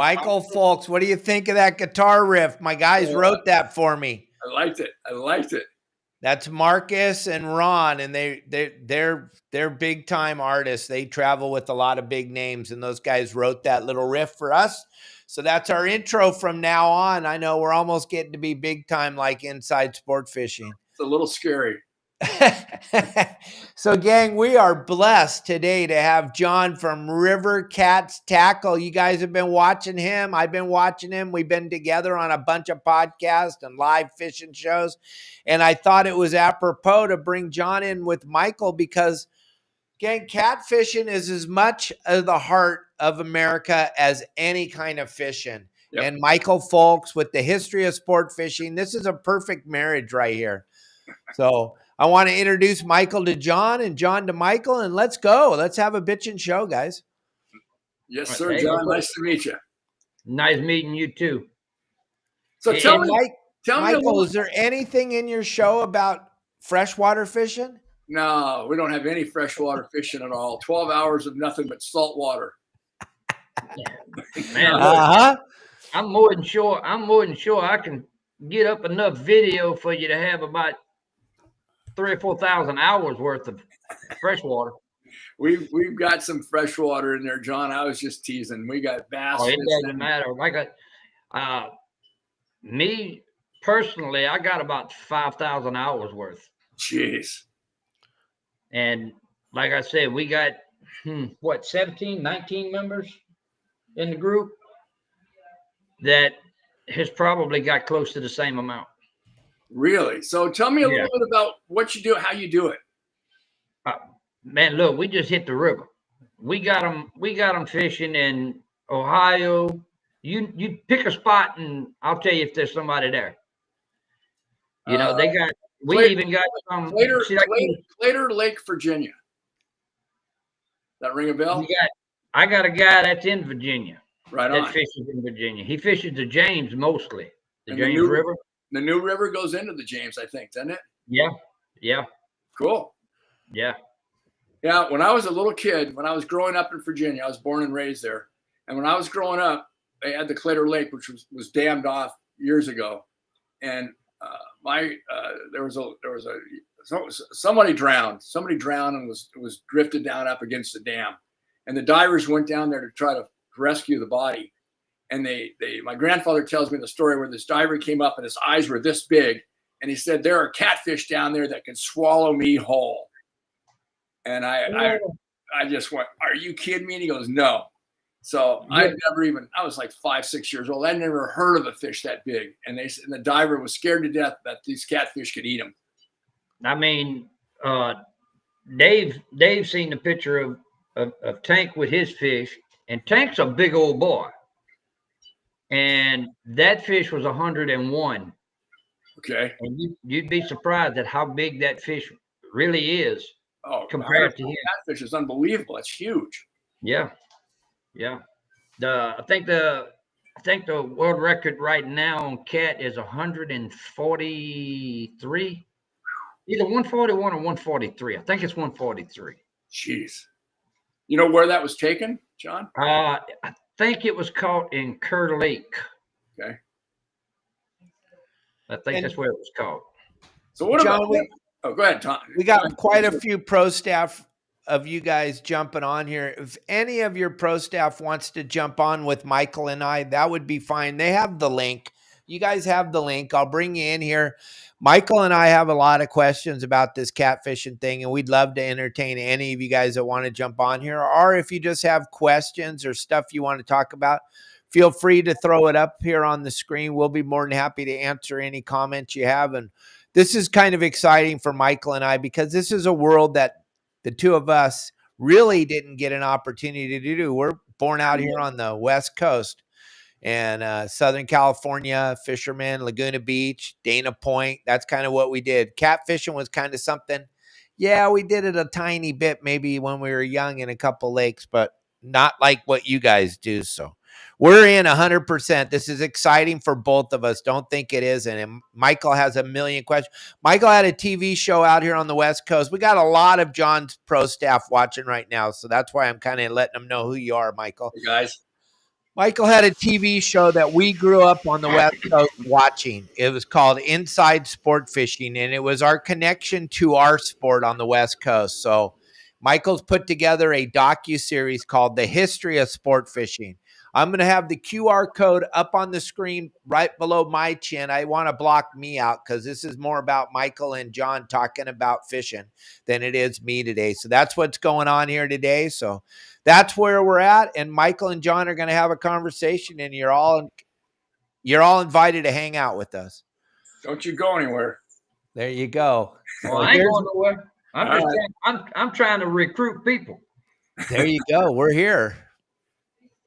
Michael Folks, what do you think of that guitar riff? My guys wrote that for me. I liked it. That's Marcus and Ron, and they're big time artists. They travel with a lot of big names, and those guys wrote that little riff for us. So that's our intro from now on. I know we're almost getting to be big time like Inside Sport Fishing. It's a little scary. So, gang, we are blessed today to have John from River Cats Tackle. You guys have been watching him. I've been watching him. We've been together on a bunch of podcasts and live fishing shows. And I thought it was apropos to bring John in with Michael because, gang, catfishing is as much of the heart of America as any kind of fishing. Yep. And Michael Folks, with the history of sport fishing, this is a perfect marriage right here. So I want to introduce Michael to John and John to Michael, and let's go. Let's have a bitchin' show, guys. Yes, sir, hey, John. Nice to meet you. Nice meeting you, too. So tell me, Michael, is there anything in your show about freshwater fishing? No, we don't have any freshwater fishing at all. 12 hours of nothing but salt water. Man, I'm more than sure I can get up enough video for you to have about 3,000 or 4,000 hours worth of freshwater. We've got some freshwater in there, John. I was just teasing. We got bass. Oh, it doesn't matter. Like me personally, I got about 5,000 hours worth. Jeez. And like I said, we got 17, 19 members in the group that has probably got close to the same amount. Really? So tell me a little bit about what you do, how you do it. Man, look, we just hit the river. We got them fishing in Ohio. You pick a spot and I'll tell you if there's somebody there. You know, we even got some Claytor Lake, Virginia. That ring a bell? I got a guy that's in Virginia. Right that on. Fishes in Virginia. He fishes the James mostly. The James River. The New River goes into the James, I think, doesn't it? Yeah. Yeah. Cool. Yeah. Yeah. When I was a little kid, when I was growing up in Virginia, I was born and raised there. And when I was growing up, they had the Claytor Lake, which was dammed off years ago. And somebody drowned. Somebody drowned and was drifted down up against the dam. And the divers went down there to try to rescue the body. And my grandfather tells me the story where this diver came up and his eyes were this big. And he said, there are catfish down there that can swallow me whole. And I just went, are you kidding me? And he goes, no. So I was like 5, 6 years old. I never heard of a fish that big. And the diver was scared to death that these catfish could eat him. I mean, Dave seen the picture of Tank with his fish, and Tank's a big old boy. And that fish was 101. Okay. And you'd be surprised at how big that fish really is compared to him. That fish is unbelievable. It's huge. Yeah. Yeah. I think the world record right now on cat is 143. Either 141 or 143. I think it's 143. Jeez. You know where that was taken, John? I think it was caught in Kerr Lake. Okay. I think that's where it was caught. So what John, go ahead, Tom. We got quite a few pro staff of you guys jumping on here. If any of your pro staff wants to jump on with Michael and I, that would be fine. They have the link. You guys have the link. I'll bring you in here. Michael and I have a lot of questions about this catfishing thing, and we'd love to entertain any of you guys that want to jump on here. Or if you just have questions or stuff you want to talk about, feel free to throw it up here on the screen. We'll be more than happy to answer any comments you have. And this is kind of exciting for Michael and I because this is a world that the two of us really didn't get an opportunity to do. We're born out here on the West Coast. And Southern California, fishermen, Laguna Beach, Dana Point. That's kind of what we did. Catfishing was kind of something. Yeah, we did it a tiny bit maybe when we were young in a couple lakes, but not like what you guys do. So we're in 100%. This is exciting for both of us. Don't think it isn't. And Michael has a million questions. Michael had a TV show out here on the West Coast. We got a lot of John's pro staff watching right now. So that's why I'm kind of letting them know who you are, Michael. Hey guys. Michael had a TV show that we grew up on the West Coast watching. It was called Inside Sport Fishing, and it was our connection to our sport on the West Coast. So Michael's put together a docu-series called The History of Sport Fishing. I'm going to have the QR code up on the screen right below my chin. I want to block me out because this is more about Michael and John talking about fishing than it is me today. So that's what's going on here today. So that's where we're at. And Michael and John are going to have a conversation, and you're all invited to hang out with us. Don't you go anywhere. There you go. Well, I ain't going nowhere. I'm trying to recruit people. There you go. We're here.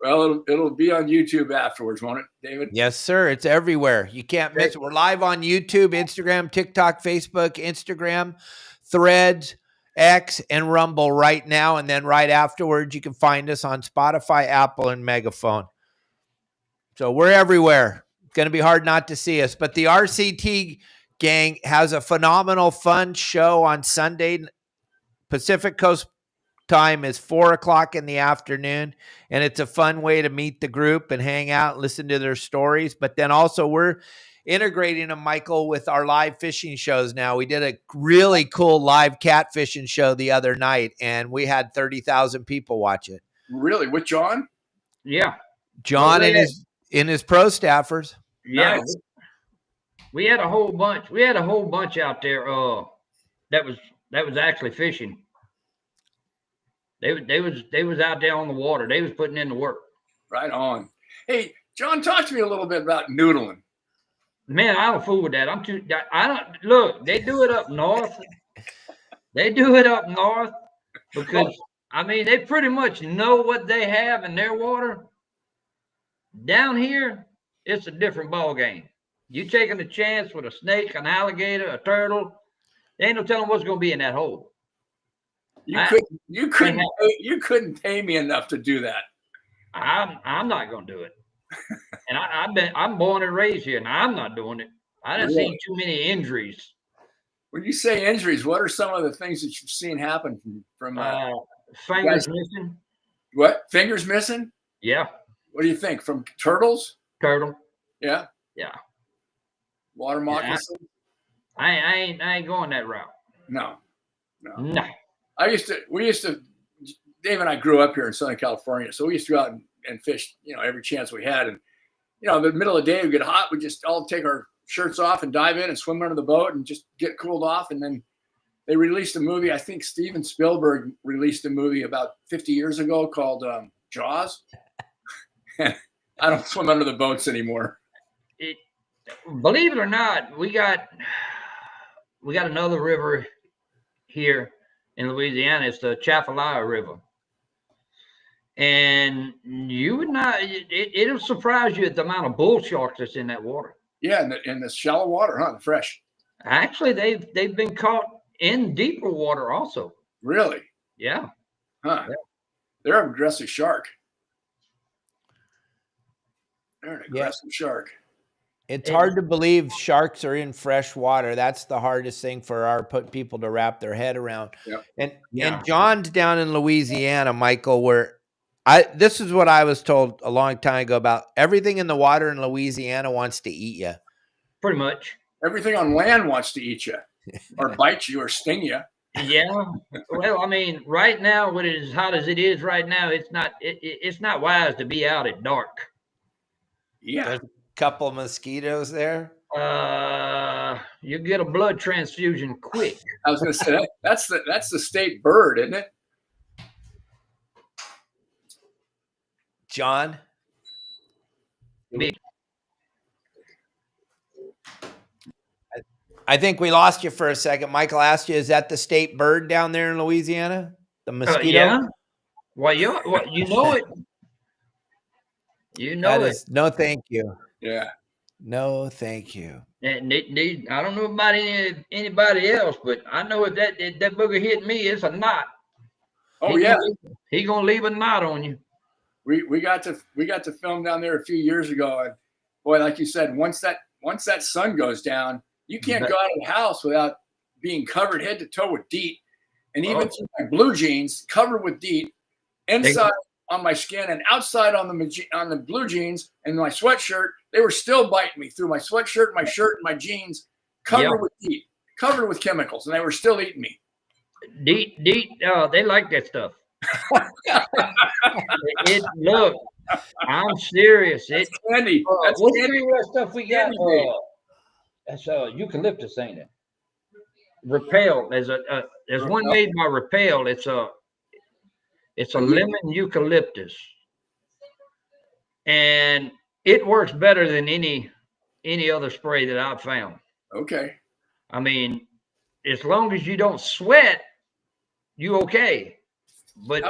Well, it'll be on YouTube afterwards, won't it, David? Yes, sir. It's everywhere. You can't miss it. We're live on YouTube, Instagram, TikTok, Facebook, Instagram, Threads, X, and Rumble right now. And then right afterwards, you can find us on Spotify, Apple, and Megaphone. So we're everywhere. It's going to be hard not to see us. But the RCT gang has a phenomenal, fun show on Sunday. Pacific Coast time is 4:00 in the afternoon, and it's a fun way to meet the group and hang out and listen to their stories. But then also we're integrating them, Michael, with our live fishing shows now. We did a really cool live catfishing show the other night, and we had 30,000 people watch it. Really? With John? Yeah. John and his pro staffers. Yeah. Nice. We had a whole bunch. We had a whole bunch out there that was actually fishing. They was out there on the water. They was putting in the work. Right on. Hey, John, talk to me a little bit about noodling. Man, I don't fool with that. I don't look. They do it up north. They do it up north because I mean they pretty much know what they have in their water. Down here, it's a different ball game. You taking a chance with a snake, an alligator, a turtle. There ain't no telling what's going to be in that hole. You couldn't pay me enough to do that. I'm not going to do it. And I'm born and raised here, and I'm not doing it. I done seen too many injuries. When you say injuries, what are some of the things that you've seen happen from fingers missing? What? Fingers missing? Yeah. What do you think? From turtles? Turtle. Yeah. Yeah. Water moccasins? I ain't going that route. No. No. We used to, Dave and I grew up here in Southern California, so we used to go out and fish, every chance we had. And, in the middle of the day, we get hot, we just all take our shirts off and dive in and swim under the boat and just get cooled off. And then they released a movie. I think Steven Spielberg released a movie about 50 years ago called Jaws. I don't swim under the boats anymore. Believe it or not, we got another river here in Louisiana. It's the Chafalaya River. And you would not, it'll surprise you at the amount of bull sharks that's in that water. Yeah, in the shallow water, huh? The fresh. Actually, they've been caught in deeper water also. Really? Yeah. Huh. Yeah. They're an aggressive shark. They're an aggressive shark. It's hard to believe sharks are in fresh water. That's the hardest thing for our people to wrap their head around. Yep. And John's down in Louisiana, Michael, where this is what I was told a long time ago about everything in the water in Louisiana wants to eat you. Pretty much. Everything on land wants to eat you or bite you or sting you. Yeah. Well, I mean, right now, when it is hot as it is right now, it's not wise to be out at dark. Yeah. There's a couple of mosquitoes there. You get a blood transfusion quick. I was going to say that's the state bird, isn't it? John? I think we lost you for a second. Michael asked you, is that the state bird down there in Louisiana? The mosquito? Yeah. Well, you know it. You know it. No, thank you. Yeah. No, thank you. And I don't know about anybody else, but I know if that booger hit me, it's a knot. Oh, He gonna leave a knot on you. We got to film down there a few years ago, and boy, like you said, once that sun goes down, you can't go out of the house without being covered head to toe with DEET, and even through my blue jeans covered with DEET. Inside on my skin, and outside on the blue jeans and my sweatshirt, they were still biting me through my sweatshirt, my shirt, and my jeans, covered with heat, covered with chemicals, and they were still eating me. They like that stuff. Look, I'm serious. That's candy. That's what's candy. that stuff we got? That's eucalyptus, ain't it? Repel. There's one made by Repel. It's a lemon eucalyptus, and it works better than any other spray that I've found. Okay. I mean, as long as you don't sweat, you okay. But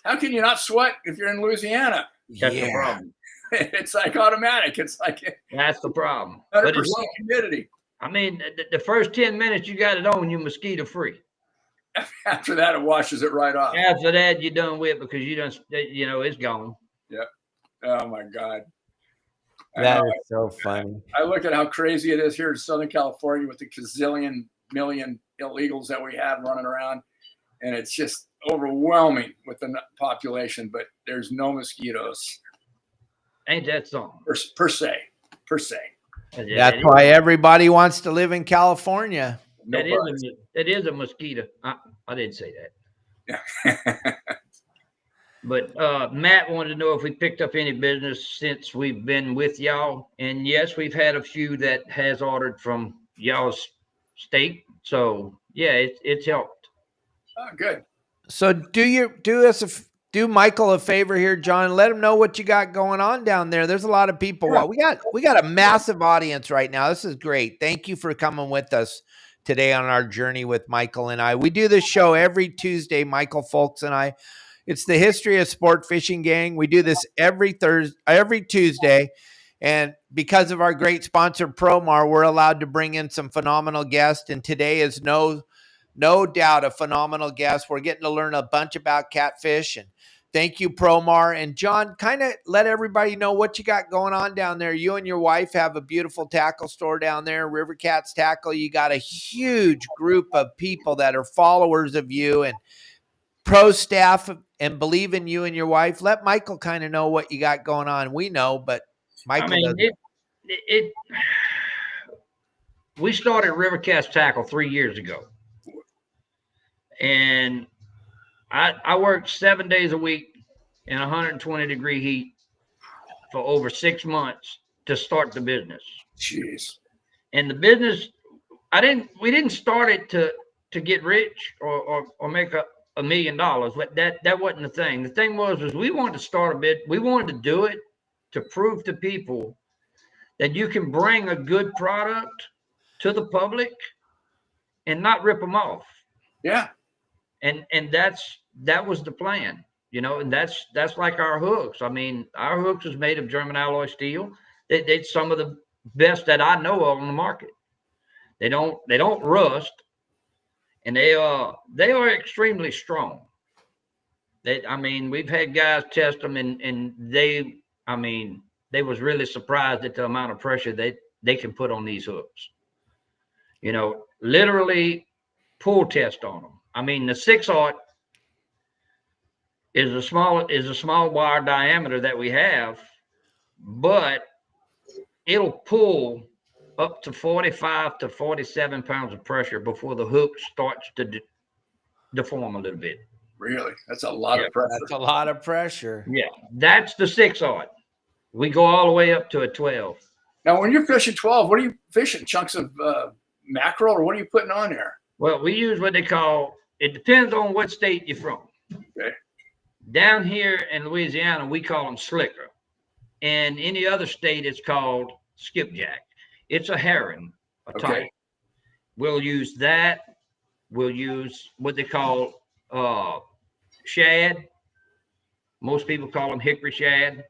how can you not sweat if you're in Louisiana? That's the problem. It's like automatic. It's like that's the problem. 100% humidity. I mean, the first 10 minutes you got it on, you're mosquito free. After that, it washes it right off. After that, you're done with because it's gone. Yep. Oh my God. That is so funny. I look at how crazy it is here in Southern California with the gazillion million illegals that we have running around. And it's just overwhelming with the population, but there's no mosquitoes. Ain't that something? Per se. That's why everybody wants to live in California. That is a mosquito. I didn't say that. Yeah. But Matt wanted to know if we picked up any business since we've been with y'all. And yes, we've had a few that has ordered from y'all's state. So yeah, it's helped. Oh, good. So do Michael a favor here, John. Let him know what you got going on down there. There's a lot of people. Well, we got a massive audience right now. This is great. Thank you for coming with us today on our journey with Michael and I. We do this show every Tuesday, Michael Folks and I. It's the History of Sport Fishing Gang. We do this every Tuesday. And because of our great sponsor, Promar, we're allowed to bring in some phenomenal guests. And today is no doubt a phenomenal guest. We're getting to learn a bunch about catfish. And thank you, Promar. And John, kind of let everybody know what you got going on down there. You and your wife have a beautiful tackle store down there, River Cats Tackle. You got a huge group of people that are followers of you and pro staff and believe in you and your wife. Let Michael kind of know what you got going on. We know, but Michael doesn't. We started River Cats Tackle 3 years ago. And I worked 7 days a week in 120-degree heat for over 6 months to start the business. Jeez. And the business, we didn't start it to get rich or make $1 million. But that wasn't the thing. The thing was we wanted to start a bit. We wanted to do it to prove to people that you can bring a good product to the public and not rip them off. Yeah. And that was the plan, and that's like our hooks. I mean, our hooks is made of German alloy steel. They're some of the best that I know of on the market. They don't rust, and they are extremely strong. We've had guys test them and they was really surprised at the amount of pressure they can put on these hooks. Literally pull test on them. I mean, the 6/0 is a small wire diameter that we have, but it'll pull up to 45 to 47 pounds of pressure before the hook starts to deform a little bit. Really? That's a lot of pressure. That's a lot of pressure. Yeah, that's the 6/0. We go all the way up to a 12. Now, when you're fishing 12, what are you fishing? Chunks of mackerel, or what are you putting on there? Well, we use what they call. It depends on what state you're from. Okay. Down here in Louisiana, we call them slicker. And any other state, it's called skipjack. It's a herring, type. We'll use that. We'll use what they call shad. Most people call them hickory shad.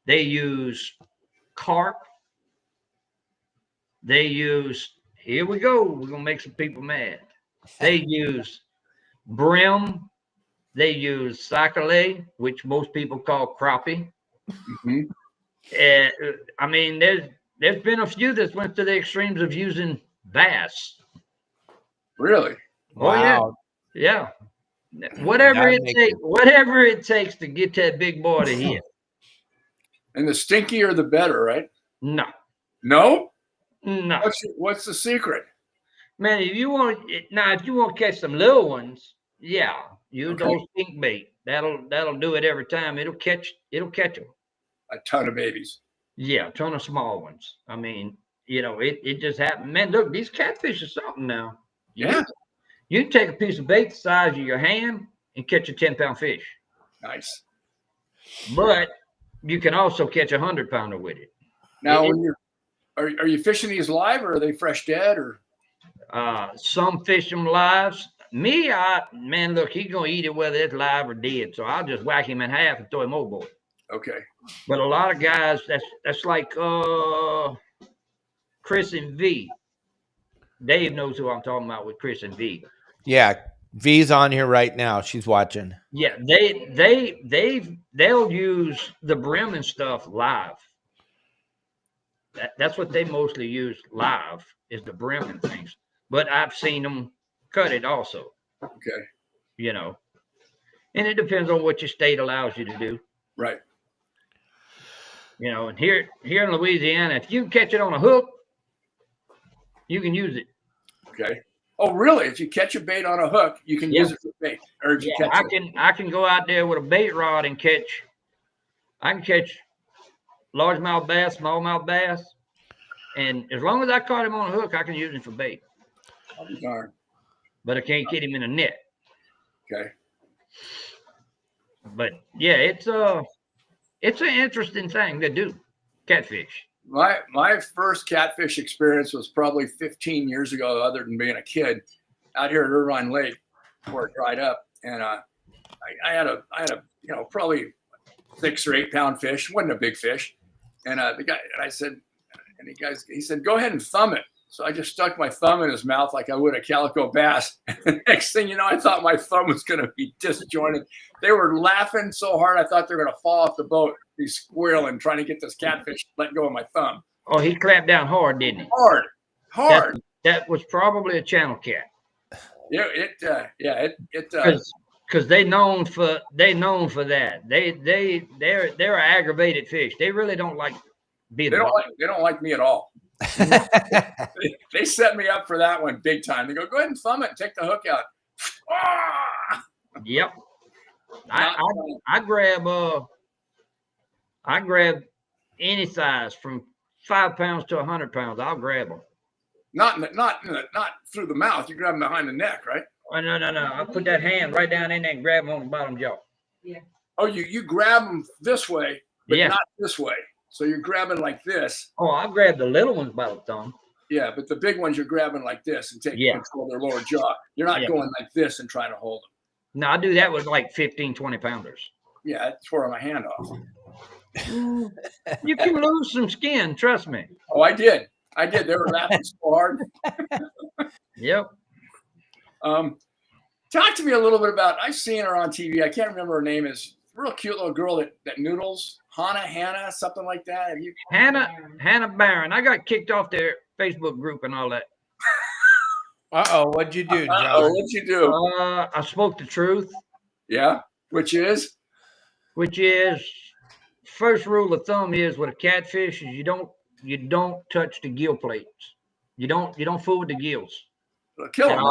They use carp. They use, here we go, we're going to make some people mad. They use brim. They use sac-a-lait, which most people call crappie. Mm-hmm. And there's been a few that went to the extremes of using bass. Really? Oh, wow. yeah. Whatever That'd it make takes, it- whatever it takes to get that big boy to hit. And the stinkier, the better, right? No, No? no, What's the secret? man. If you want to catch some little ones, yeah, use Okay. those stink bait. That'll do it every time. It'll catch them. A ton of babies. Yeah, a ton of small ones. I mean, it just happened. Man, look, these catfish are something now. Yeah. You can take a piece of bait the size of your hand and catch a 10-pound fish. Nice. But you can also catch a 100-pounder with it. Now, are you fishing these live, or are they fresh dead, or? Some fish them live. Me, man, look, he's gonna eat it whether it's live or dead. So I'll just whack him in half and throw him overboard. Okay. But a lot of guys, that's like Chris and V. Dave knows who I'm talking about with Chris and V. Yeah, V's on here right now. She's watching. Yeah, they'll use the brim and stuff live. That's what they mostly use live is the brim and things. But I've seen them cut it also. Okay. And it depends on what your state allows you to do. Right. And here in Louisiana, if you can catch it on a hook, you can use it. Okay. Oh, really? If you catch a bait on a hook, you can use it for bait. Or if you catch I can go out there with a bait rod and catch. I can catch largemouth bass, smallmouth bass, and as long as I caught him on a hook, I can use him for bait. I'll be darned. But I can't get him in a net. Okay. But yeah, it's an interesting thing to do, catfish. My first catfish experience was probably 15 years ago, other than being a kid, out here at Irvine Lake before it dried up. And I had a probably 6 or 8 pound fish. Wasn't a big fish. And the guy, and I said, he said, go ahead and thumb it. So I just stuck my thumb in his mouth like I would a calico bass. And the next thing you know, I thought my thumb was going to be disjointed. They were laughing so hard, I thought they were going to fall off the boat, be squealing, trying to get this catfish, let go of my thumb. Oh, he clamped down hard, didn't he? Hard. That was probably a channel cat. Yeah, because they known for that. They're an aggravated fish. They really don't like being. They don't like me at all. They set me up for that one big time. They go ahead and thumb it and take the hook out. Ah! Yep. I grab any size from 5 pounds to 100 pounds. I'll grab them. Not through the mouth. You grab them behind the neck, right? Oh, no. I put that hand right down in there and grab them on the bottom jaw. Yeah. Oh, you grab them this way, but Yeah. not this way. So you're grabbing like this. Oh, I grab the little ones by the thumb. Yeah, but the big ones you're grabbing like this and taking control of their lower jaw. You're not going like this and trying to hold them. No, I do that with like 15, 20 pounders. Yeah, I tore my hand off. You can lose some skin, trust me. Oh, I did. They were laughing so hard. Yep. Talk to me a little bit about, I've seen her on TV. I can't remember her name. Is a real cute little girl that noodles. Hannah, something like that. Hannah Barron. I got kicked off their Facebook group and all that. What'd you do, John? What'd you do? I spoke the truth. Yeah, which is first rule of thumb is with a catfish is you don't touch the gill plates. You don't fool with the gills. It'll kill them,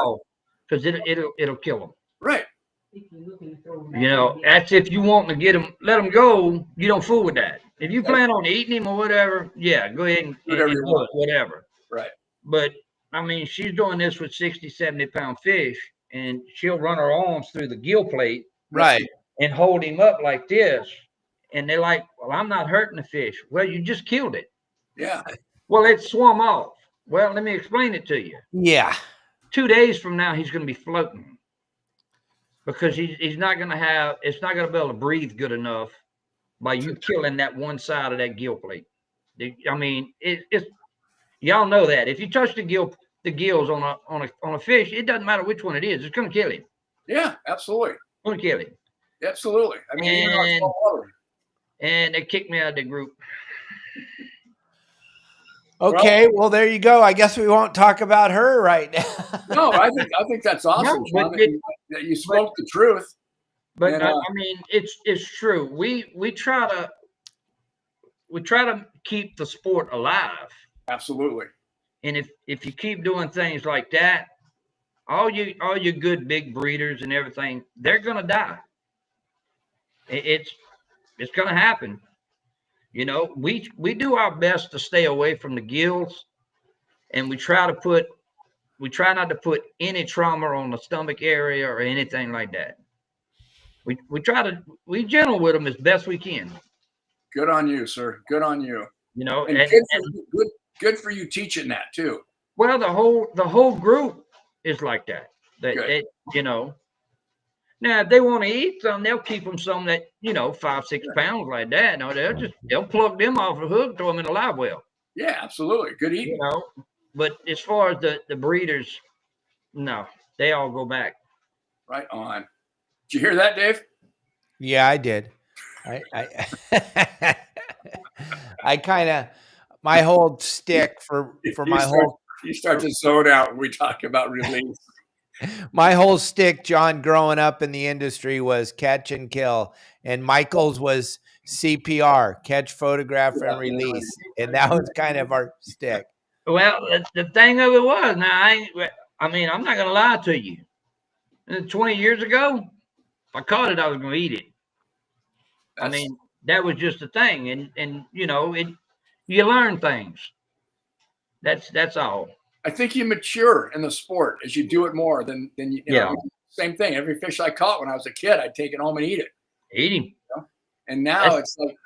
because it'll kill them. Right. That's if you want to get them, let them go. You don't fool with that. If you plan on eating him or whatever, yeah, go ahead and whatever. Right. But I mean, she's doing this with 60, 70 pound fish, and she'll run her arms through the gill plate, right, and hold him up like this. And they're like, "Well, I'm not hurting the fish." Well, you just killed it. Yeah. Well, it swam off. Well, let me explain it to you. Yeah. 2 days from now, he's going to be floating. Because he's not going to have, it's not going to be able to breathe good enough by you killing that one side of that gill plate. I mean, it's y'all know that if you touch the gills on a fish, it doesn't matter which one it is, it's going to kill him. Yeah, absolutely. It's going to kill him. Absolutely. I mean, and they kicked me out of the group. Okay, well, there you go. I guess we won't talk about her right now. No, I think that's awesome. No, you spoke the truth. But And, I mean, it's true. We try to keep the sport alive. absolutely. And if you keep doing things like that, all your good big breeders and everything, they're gonna die. It's gonna happen. You know, we do our best to stay away from the gills, and we try not to put any trauma on the stomach area or anything like that. We gentle with them as best we can. Good on you, sir. Good on you. You know, And good for you teaching that too. well, the whole group is like that. Good. You know. Now, if they want to eat some, they'll keep them some that 5-6 pounds like that. No, they'll plug them off the hook, throw them in a live well. Yeah, absolutely. Good eating. You know, but as far as the breeders, no, they all go back. Right on. Did you hear that, Dave? Yeah, I did. I I kind of my whole stick for my whole you start to zone out when we talk about release. my whole stick, John, growing up in the industry was catch and kill, and Michael's was CPR, catch, photograph, and release, and that was kind of our stick. Well, the thing of it was, now I'm not gonna lie to you. 20 years ago, if I caught it, I was gonna eat it. I mean, that was just the thing, and you learn things. That's all. I think you mature in the sport as you do it more than you know. Same thing. Every fish I caught when I was a kid, I'd take it home and eat it. Eat him. You know? And now it's like,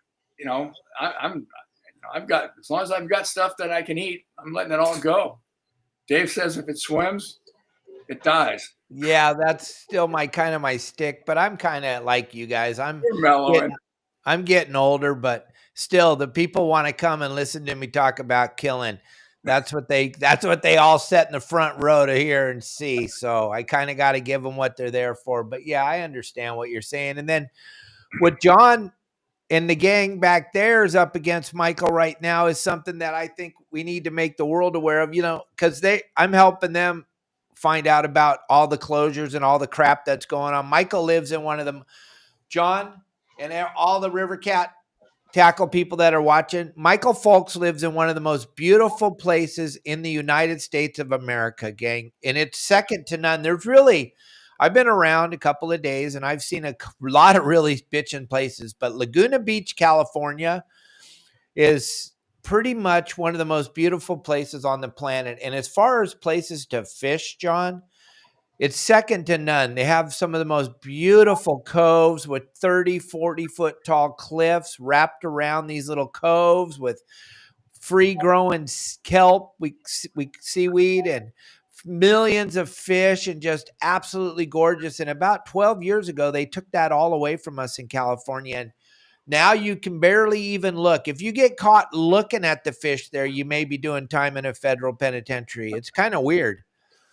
I've got, as long as I've got stuff that I can eat, I'm letting it all go. Dave says if it swims, it dies. Yeah, that's still my stick, but I'm kind of like you guys. You're mellowing. I'm getting older, but still, the people want to come and listen to me talk about killing. That's what they all sit in the front row to hear and see. So I kind of got to give them what they're there for. But yeah, I understand what you're saying. And then what John and the gang back there is up against Michael right now is something that I think we need to make the world aware of, because I'm helping them find out about all the closures and all the crap that's going on. Michael lives in one of them, John, and all the river cat tackle people that are watching. Michael Folks lives in one of the most beautiful places in the United States of America, gang. And it's second to none. I've been around a couple of days and I've seen a lot of really bitchin' places, but Laguna Beach, California is pretty much one of the most beautiful places on the planet. And as far as places to fish, John, it's second to none. They have some of the most beautiful coves with 30, 40-foot tall cliffs wrapped around these little coves with free growing kelp, seaweed, and millions of fish, and just absolutely gorgeous. And about 12 years ago, they took that all away from us in California. And now you can barely even look. If you get caught looking at the fish there, you may be doing time in a federal penitentiary. It's kind of weird.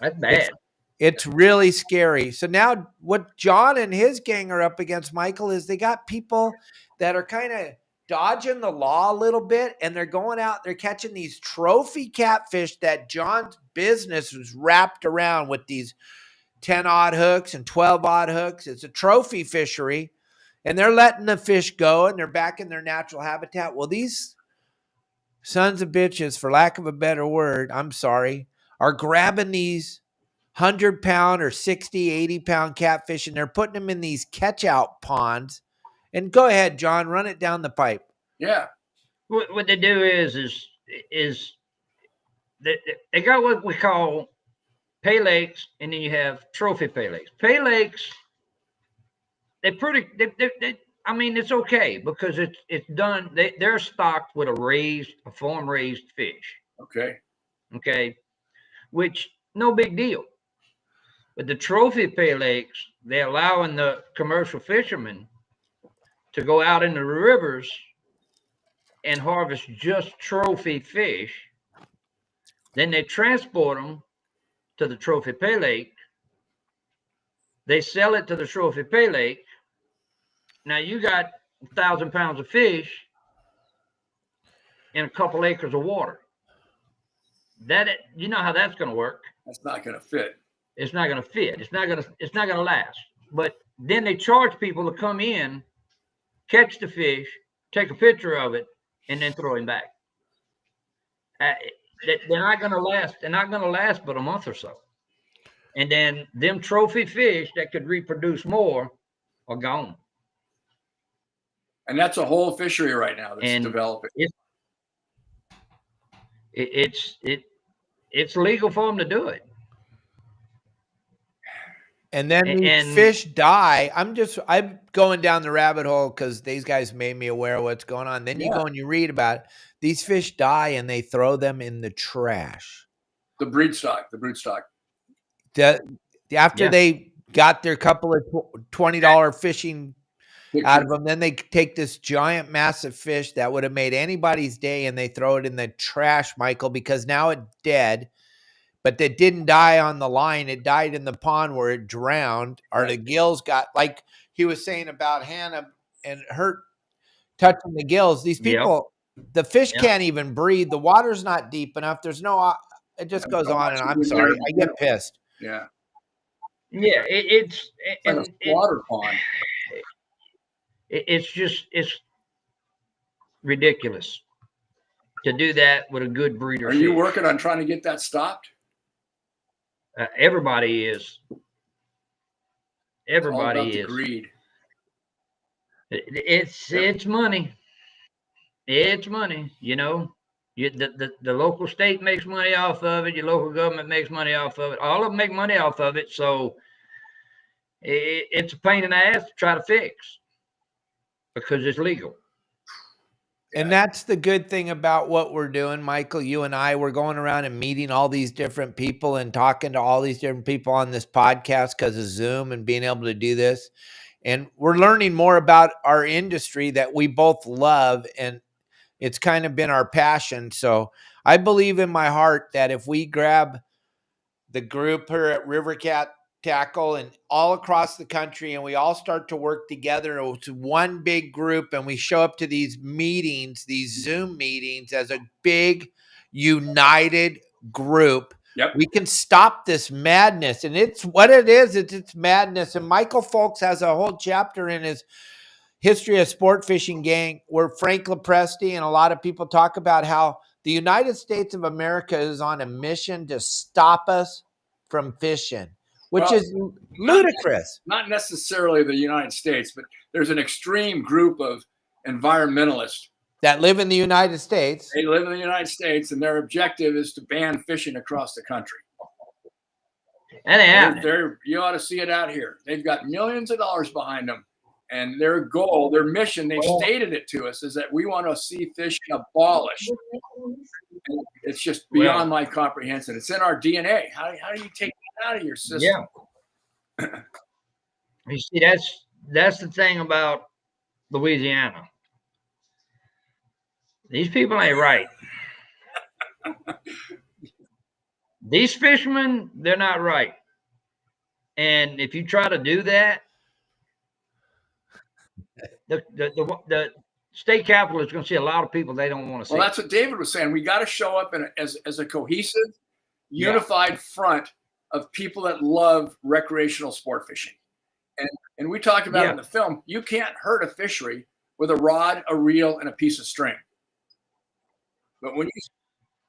That's bad. It's really scary. So now what John and his gang are up against, Michael, is they got people that are kind of dodging the law a little bit, and they're going out, they're catching these trophy catfish that John's business was wrapped around with these 10-odd hooks and 12-odd hooks. It's a trophy fishery, and they're letting the fish go, and they're back in their natural habitat. Well, these sons of bitches, for lack of a better word, I'm sorry, are grabbing these 100-pound or 60, 80-pound catfish, and they're putting them in these catch-out ponds. And go ahead, John, run it down the pipe. Yeah. What they do is they got what we call pay lakes, and then you have trophy pay lakes. Pay lakes, I mean, it's okay because it's done. They're stocked with a farm raised fish. Okay, which no big deal. But the trophy pay lakes, they're allowing the commercial fishermen to go out into the rivers and harvest just trophy fish. Then they transport them to the trophy pay lake. They sell it to the trophy pay lake. Now you got 1,000 pounds of fish in a couple acres of water. You know how that's going to work. That's not going to fit. it's not going to fit. It's not going to last. But then they charge people to come in, catch the fish, take a picture of it, and then throw him back. They're not going to last. They're not going to last but a month or so. And then them trophy fish that could reproduce more are gone. And that's a whole fishery right now that's developing. It's legal for them to do it. And then these fish die. I'm going down the rabbit hole because these guys made me aware of what's going on. Then you go and you read about it. These fish die and they throw them in the trash. The brood stock. After they got their couple of $20 fishing out of them, then they take this giant, massive fish that would have made anybody's day and they throw it in the trash, Michael, because now it's dead. But that didn't die on the line. It died in the pond where it drowned, or the gills got, like he was saying about Hannah and her touching the gills. These people, the fish can't even breathe. The water's not deep enough. There's no, it just goes on. And I'm sorry, I get pissed. Yeah. Yeah. It's a water pond. It's ridiculous to do that with a good breeder. Are you working on trying to get that stopped? Everybody is. Everybody is. Greed. It's money. It's money. You know, the local state makes money off of it. Your local government makes money off of it. All of them make money off of it. So it's a pain in the ass to try to fix because it's legal. And that's the good thing about what we're doing, Michael. You and I, we're going around and meeting all these different people and talking to all these different people on this podcast because of Zoom and being able to do this. And we're learning more about our industry that we both love. And it's kind of been our passion. So I believe in my heart that if we grab the group here at River Cat Tackle and all across the country, and we all start to work together to one big group, and we show up to these meetings, these Zoom meetings as a big united group, we can stop this madness. And it's what it is. It's madness. And Michael Folks has a whole chapter in his History of Sport Fishing Gang where Frank Lopresti and a lot of people talk about how the United States of America is on a mission to stop us from fishing, which is ludicrous. Not necessarily the United States, but there's an extreme group of environmentalists that live in the United States. They live in the United States, and their objective is to ban fishing across the country. And you ought to see it out here. They've got millions of dollars behind them, and their goal, their mission, they've stated it to us, is that we want to see fishing abolished. It's just beyond my comprehension. It's in our DNA. How do you take that out of your system? Yeah. You see, that's the thing about Louisiana. These people ain't right. These fishermen, they're not right. And if you try to do that, the state capitol is going to see a lot of people they don't want to see. Well, that's what David was saying. We got to show up as a cohesive, unified front of people that love recreational sport fishing. And we talked about in the film, you can't hurt a fishery with a rod, a reel, and a piece of string. But when you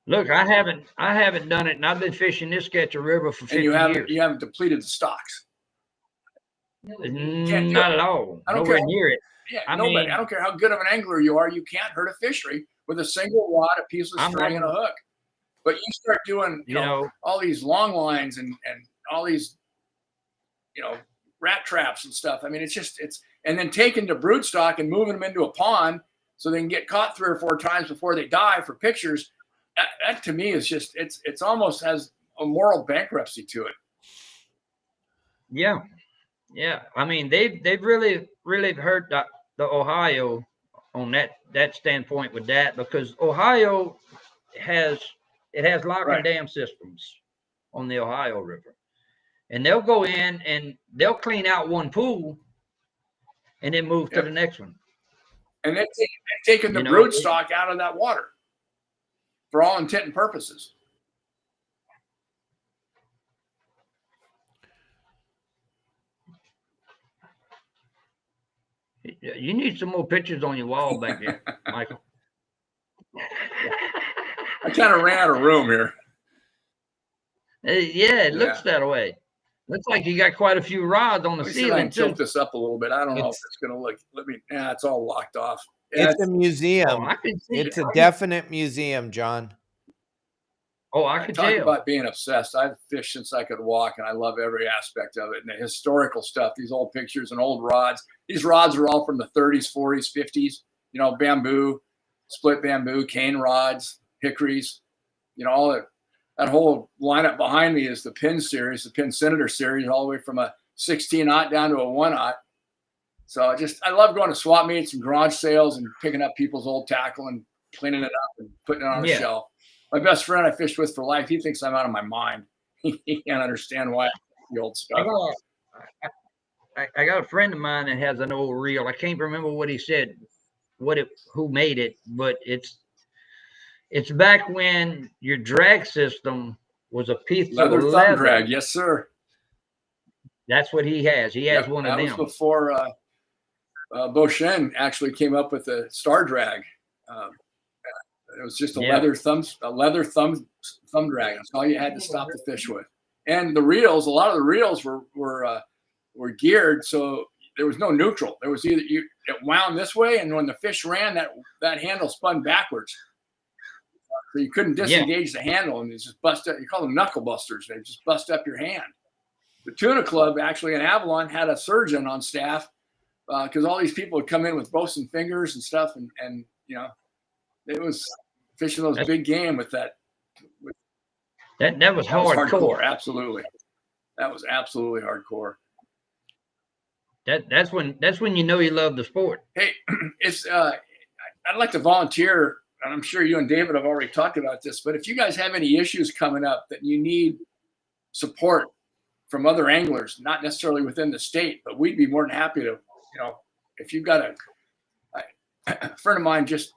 look, I haven't done it, and I've been fishing this Sketcher River for 50 years. You haven't depleted the stocks. Not at all. I don't Nowhere care. near it. Yeah, I don't care how good of an angler you are. You can't hurt a fishery with a single rod, a piece of string, and a hook. But you start doing, you know, all these long lines and all these, rat traps and stuff. I mean, and then taking the broodstock and moving them into a pond so they can get caught 3 or 4 times before they die for pictures. That to me is just, it's almost has a moral bankruptcy to it. Yeah. Yeah. I mean, they've really, really hurt the Ohio on that standpoint with that, because Ohio has lock and dam systems on the Ohio River. And they'll go in and they'll clean out one pool and then move to the next one. And they're taking the broodstock out of that water for all intent and purposes. You need some more pictures on your wall back there, Michael. I kind of ran out of room here. Yeah, it looks that way. Looks like you got quite a few rods on the Let me see if I ceiling can too. tilt this up a little bit. I don't know if it's going to look. It's all locked off. It's a museum. Oh, I can see It's it. a definite museum, John. Oh, I can talk tell. about being obsessed. I've fished since I could walk, and I love every aspect of it. And the historical stuff, these old pictures and old rods. These rods are all from the 30s, 40s, 50s. You know, bamboo, split bamboo, cane rods, hickories. You know, all that whole lineup behind me is the Pin series, the Pin Senator series, all the way from a 16-aught down to a 1-aught. So I love going to swap meets and garage sales and picking up people's old tackle and cleaning it up and putting it on a shelf. My best friend I fished with for life, he thinks I'm out of my mind. He can't understand why I the old stuff. I got a friend of mine that has an old reel. I can't remember what he said, who made it, but it's back when your drag system was a piece of leather. Thumb drag, yes, sir. That's what he has. He has one of them. That was before Beauchene actually came up with the Star Drag. It was just a leather thumb drag. That's all you had to stop the fish with. And the reels, a lot of the reels were geared so there was no neutral. There was either it wound this way, and when the fish ran, that handle spun backwards. So you couldn't disengage the handle, and it just bust up. You call them knuckle busters. They just bust up your hand. The Tuna Club, actually in Avalon, had a surgeon on staff because all these people would come in with bosun fingers and stuff, and you know, it was fishing those big game with that. That was hardcore. Absolutely, that was absolutely hardcore. That's when you know you love the sport. Hey, it's I'd like to volunteer, and I'm sure you and David have already talked about this, but if you guys have any issues coming up that you need support from other anglers, not necessarily within the state, but we'd be more than happy to, you know, if you've got a friend of mine just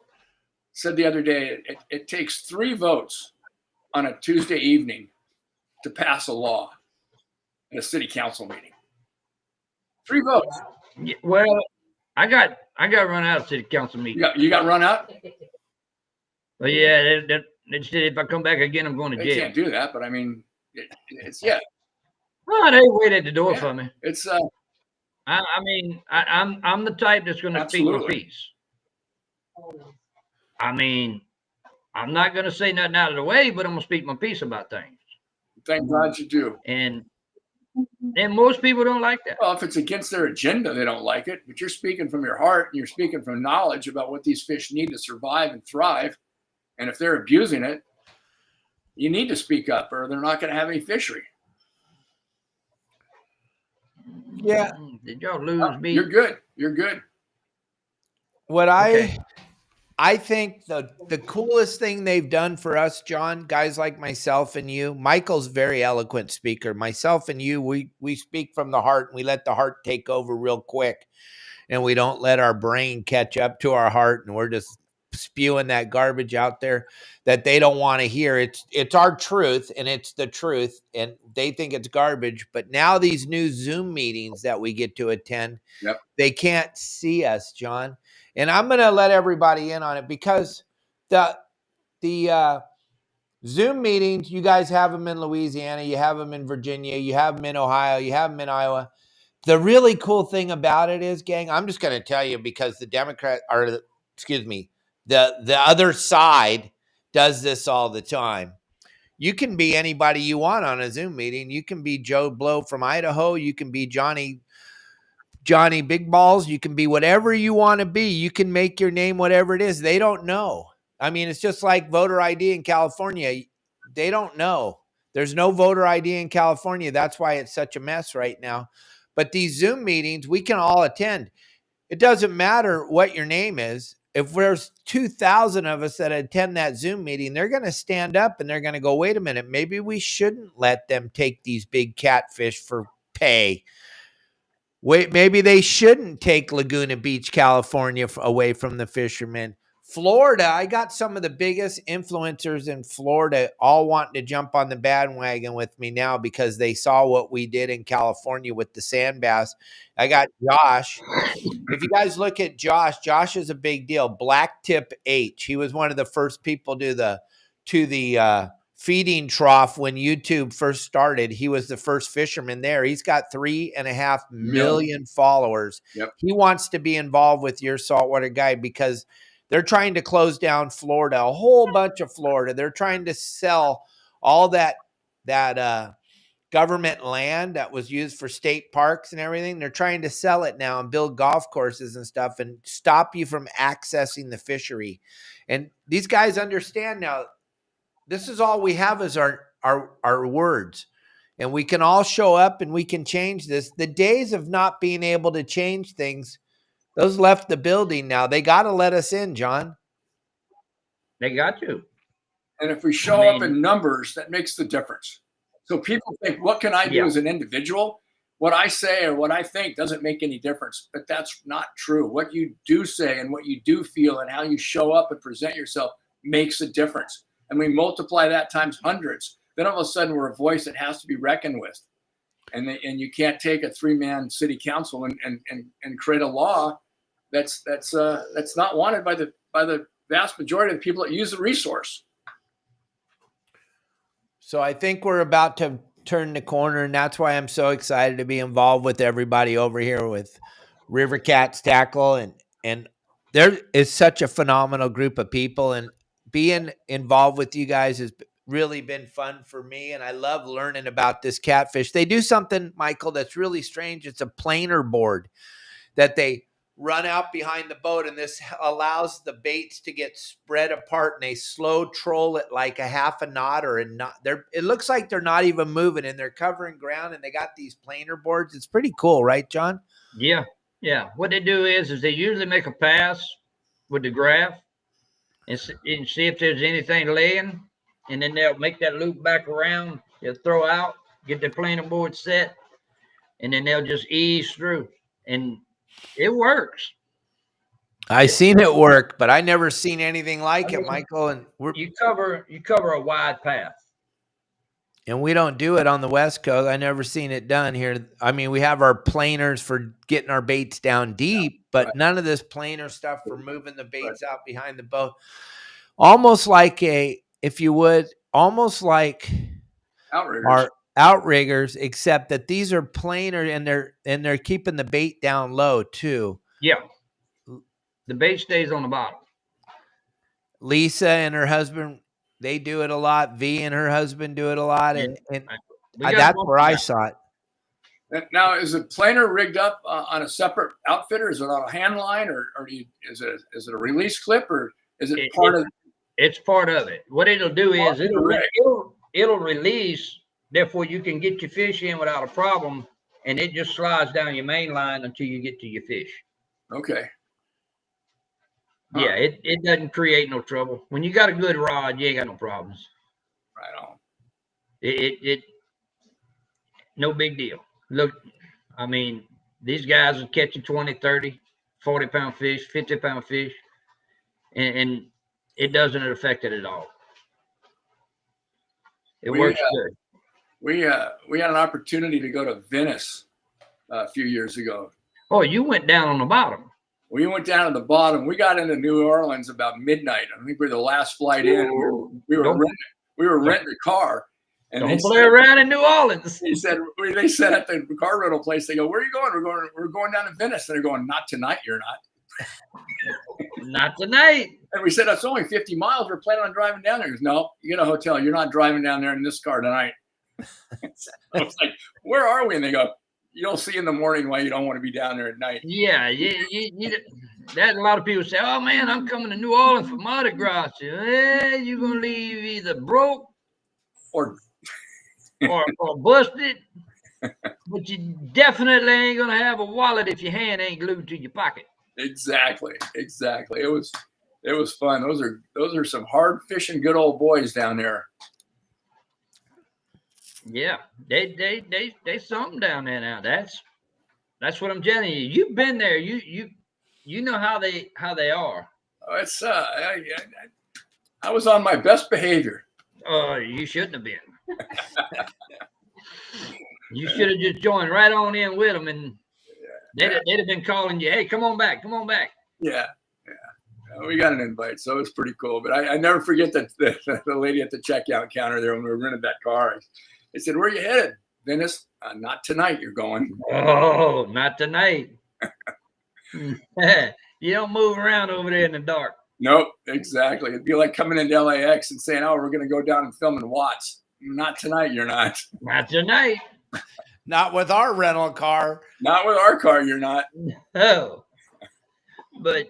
said the other day, it takes 3 votes on a Tuesday evening to pass a law at a city council meeting. 3 votes. Well, I got run out of city council meeting. You got run out? Well, yeah, they said if I come back again, I'm going to jail. They can't do that, but I mean, it's Oh, they wait at the door for me. It's I mean, I'm the type that's going to speak my piece. I mean, I'm not going to say nothing out of the way, but I'm going to speak my piece about things. Thank God you do. And most people don't like that. Well, if it's against their agenda, they don't like it. But you're speaking from your heart, and you're speaking from knowledge about what these fish need to survive and thrive. And if they're abusing it, you need to speak up, or they're not going to have any fishery. Yeah. Did y'all lose me? You're good. You're good. What I think the coolest thing they've done for us, John, guys like myself and you, Michael's a very eloquent speaker. Myself and you, we speak from the heart, and we let the heart take over real quick, and we don't let our brain catch up to our heart, and we're just spewing that garbage out there that they don't want to hear. It's our truth, and it's the truth, and they think it's garbage. But now these new Zoom meetings that we get to attend, they can't see us, John. And I'm going to let everybody in on it because the Zoom meetings, you guys have them in Louisiana, you have them in Virginia, you have them in Ohio, you have them in Iowa. The really cool thing about it is, gang, I'm just going to tell you because the the other side does this all the time. You can be anybody you want on a Zoom meeting. You can be Joe Blow from Idaho. You can be Johnny Big Balls. You can be whatever you want to be. You can make your name whatever it is. They don't know. I mean, it's just like voter ID in California. They don't know. There's no voter ID in California. That's why it's such a mess right now. But these Zoom meetings, we can all attend. It doesn't matter what your name is. If there's 2,000 of us that attend that Zoom meeting, they're going to stand up and they're going to go, wait a minute, maybe we shouldn't let them take these big catfish for pay. Wait, maybe they shouldn't take Laguna Beach, California away from the fishermen Florida, I got some of the biggest influencers in Florida all wanting to jump on the bandwagon with me now because they saw what we did in California with the sand bass. I got Josh. If you guys look at Josh is a big deal. Black Tip H. He was one of the first people to the feeding trough when YouTube first started. He was the first fisherman there. He's got 3.5 million followers. Yep. He wants to be involved with Your Saltwater Guide because they're trying to close down Florida, a whole bunch of Florida. They're trying to sell all that government land that was used for state parks and everything. They're trying to sell it now and build golf courses and stuff and stop you from accessing the fishery. And these guys understand now, this is all we have is our words. And we can all show up and we can change this. The days of not being able to change things, those left the building now. They got to let us in, John. They got to. And if we show up in numbers, that makes the difference. So people think, what can I do as an individual? What I say or what I think doesn't make any difference. But that's not true. What you do say and what you do feel and how you show up and present yourself makes a difference. And we multiply that times hundreds. Then all of a sudden we're a voice that has to be reckoned with. And you can't take a 3-man city council and create a law that's not wanted by the vast majority of the people that use the resource. So I think we're about to turn the corner, and that's why I'm so excited to be involved with everybody over here with River Cats Tackle, and there is such a phenomenal group of people, and being involved with you guys has really been fun for me, and I love learning about this catfish. They do something, Michael, that's really strange. It's a planer board that they run out behind the boat, and this allows the baits to get spread apart, and they slow troll it like a half a knot or a knot. It looks like they're not even moving, and they're covering ground, and they got these planer boards. It's pretty cool, right, John? Yeah. What they do is they usually make a pass with the graph and see if there's anything laying, and then they'll make that loop back around. They'll throw out, get the planer board set, and then they'll just ease through, and it works. I seen it work, but I never seen anything like it, Michael. And you cover a wide path. And we don't do it on the West Coast. I never seen it done here. I mean, we have our planers for getting our baits down deep, but none of this planer stuff for moving the baits out behind the boat. Almost like almost like our outriggers, except that these are planer and they're keeping the bait down low too. Yeah. The bait stays on the bottom. Lisa and her husband, they do it a lot. V and her husband do it a lot. And that's where I saw it. Now, is the planer rigged up on a separate outfitter? Is it on a hand line or is it a release clip or is it part of it? It's part of it. What it'll do is it'll release. Therefore, you can get your fish in without a problem, and it just slides down your main line until you get to your fish. Okay. Huh. Yeah, it doesn't create no trouble. When you got a good rod, you ain't got no problems. Right on. It no big deal. Look, I mean, these guys are catching 20, 30, 40-pound fish, 50-pound fish, and it doesn't affect it at all. It works good. We had an opportunity to go to Venice a few years ago. Oh, you went down on the bottom. We went down to the bottom. We got into New Orleans about midnight. I think we were the last flight in. We were renting a car. And don't play around in New Orleans. They said at the car rental place, they go, "Where are you going?" We're going down to Venice. And they're going, "Not tonight, you're not." Not tonight. And we said, "It's only 50 miles. We're planning on driving down there." He goes, "No, you get a hotel. You're not driving down there in this car tonight." I was like, "Where are we?" And they go, "You'll see in the morning why you don't want to be down there at night." Yeah, that a lot of people say, "Oh man, I'm coming to New Orleans for Mardi Gras." You're gonna leave either broke or busted, but you definitely ain't gonna have a wallet if your hand ain't glued to your pocket. Exactly. It was fun. Those are some hard fishing good old boys down there. Yeah, they something down there now. That's what I'm telling you. You've been there. You know how they are. It's I was on my best behavior. You shouldn't have been. You should have just joined right on in with them, and they'd have been calling you, hey, come on back, come on back. Yeah. We got an invite, so it's pretty cool. But I never forget that the lady at the checkout counter there when we rented that car. They said, where are you headed? Dennis, not tonight you're going. Oh, not tonight. You don't move around over there in the dark. Nope, exactly. It'd be like coming into LAX and saying, oh, we're going to go down and film in Watts. Not tonight, you're not. Not tonight. Not with our rental car. Not with our car, you're not. No. But,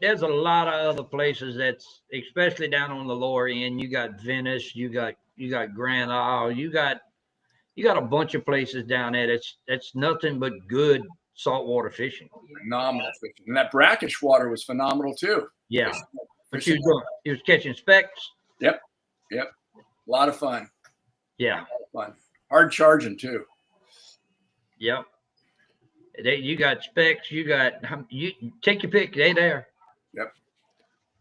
there's a lot of other places that's, especially down on the lower end. You got Venice, you got Grand Isle, you got a bunch of places down there that's nothing but good saltwater fishing. Phenomenal fishing. And that brackish water was phenomenal too. Yeah. But you was catching specks. Yep. A lot of fun. Yeah. A lot of fun. Hard charging too. Yep. You got specks, you take your pick, they there. Yep.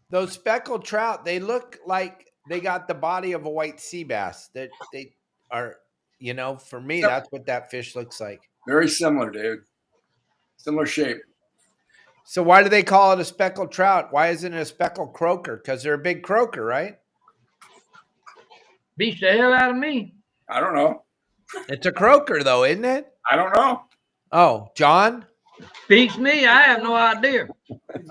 Those speckled trout, they look like they got the body of a white sea bass. That they are, for me, that's what that fish looks like. Very similar, dude. Similar shape. So why do they call it a speckled trout? Why isn't it a speckled croaker? Because they're a big croaker, right? Beats the hell out of me. I don't know. It's a croaker, though, isn't it? I don't know. Oh, John? Beats me. I have no idea.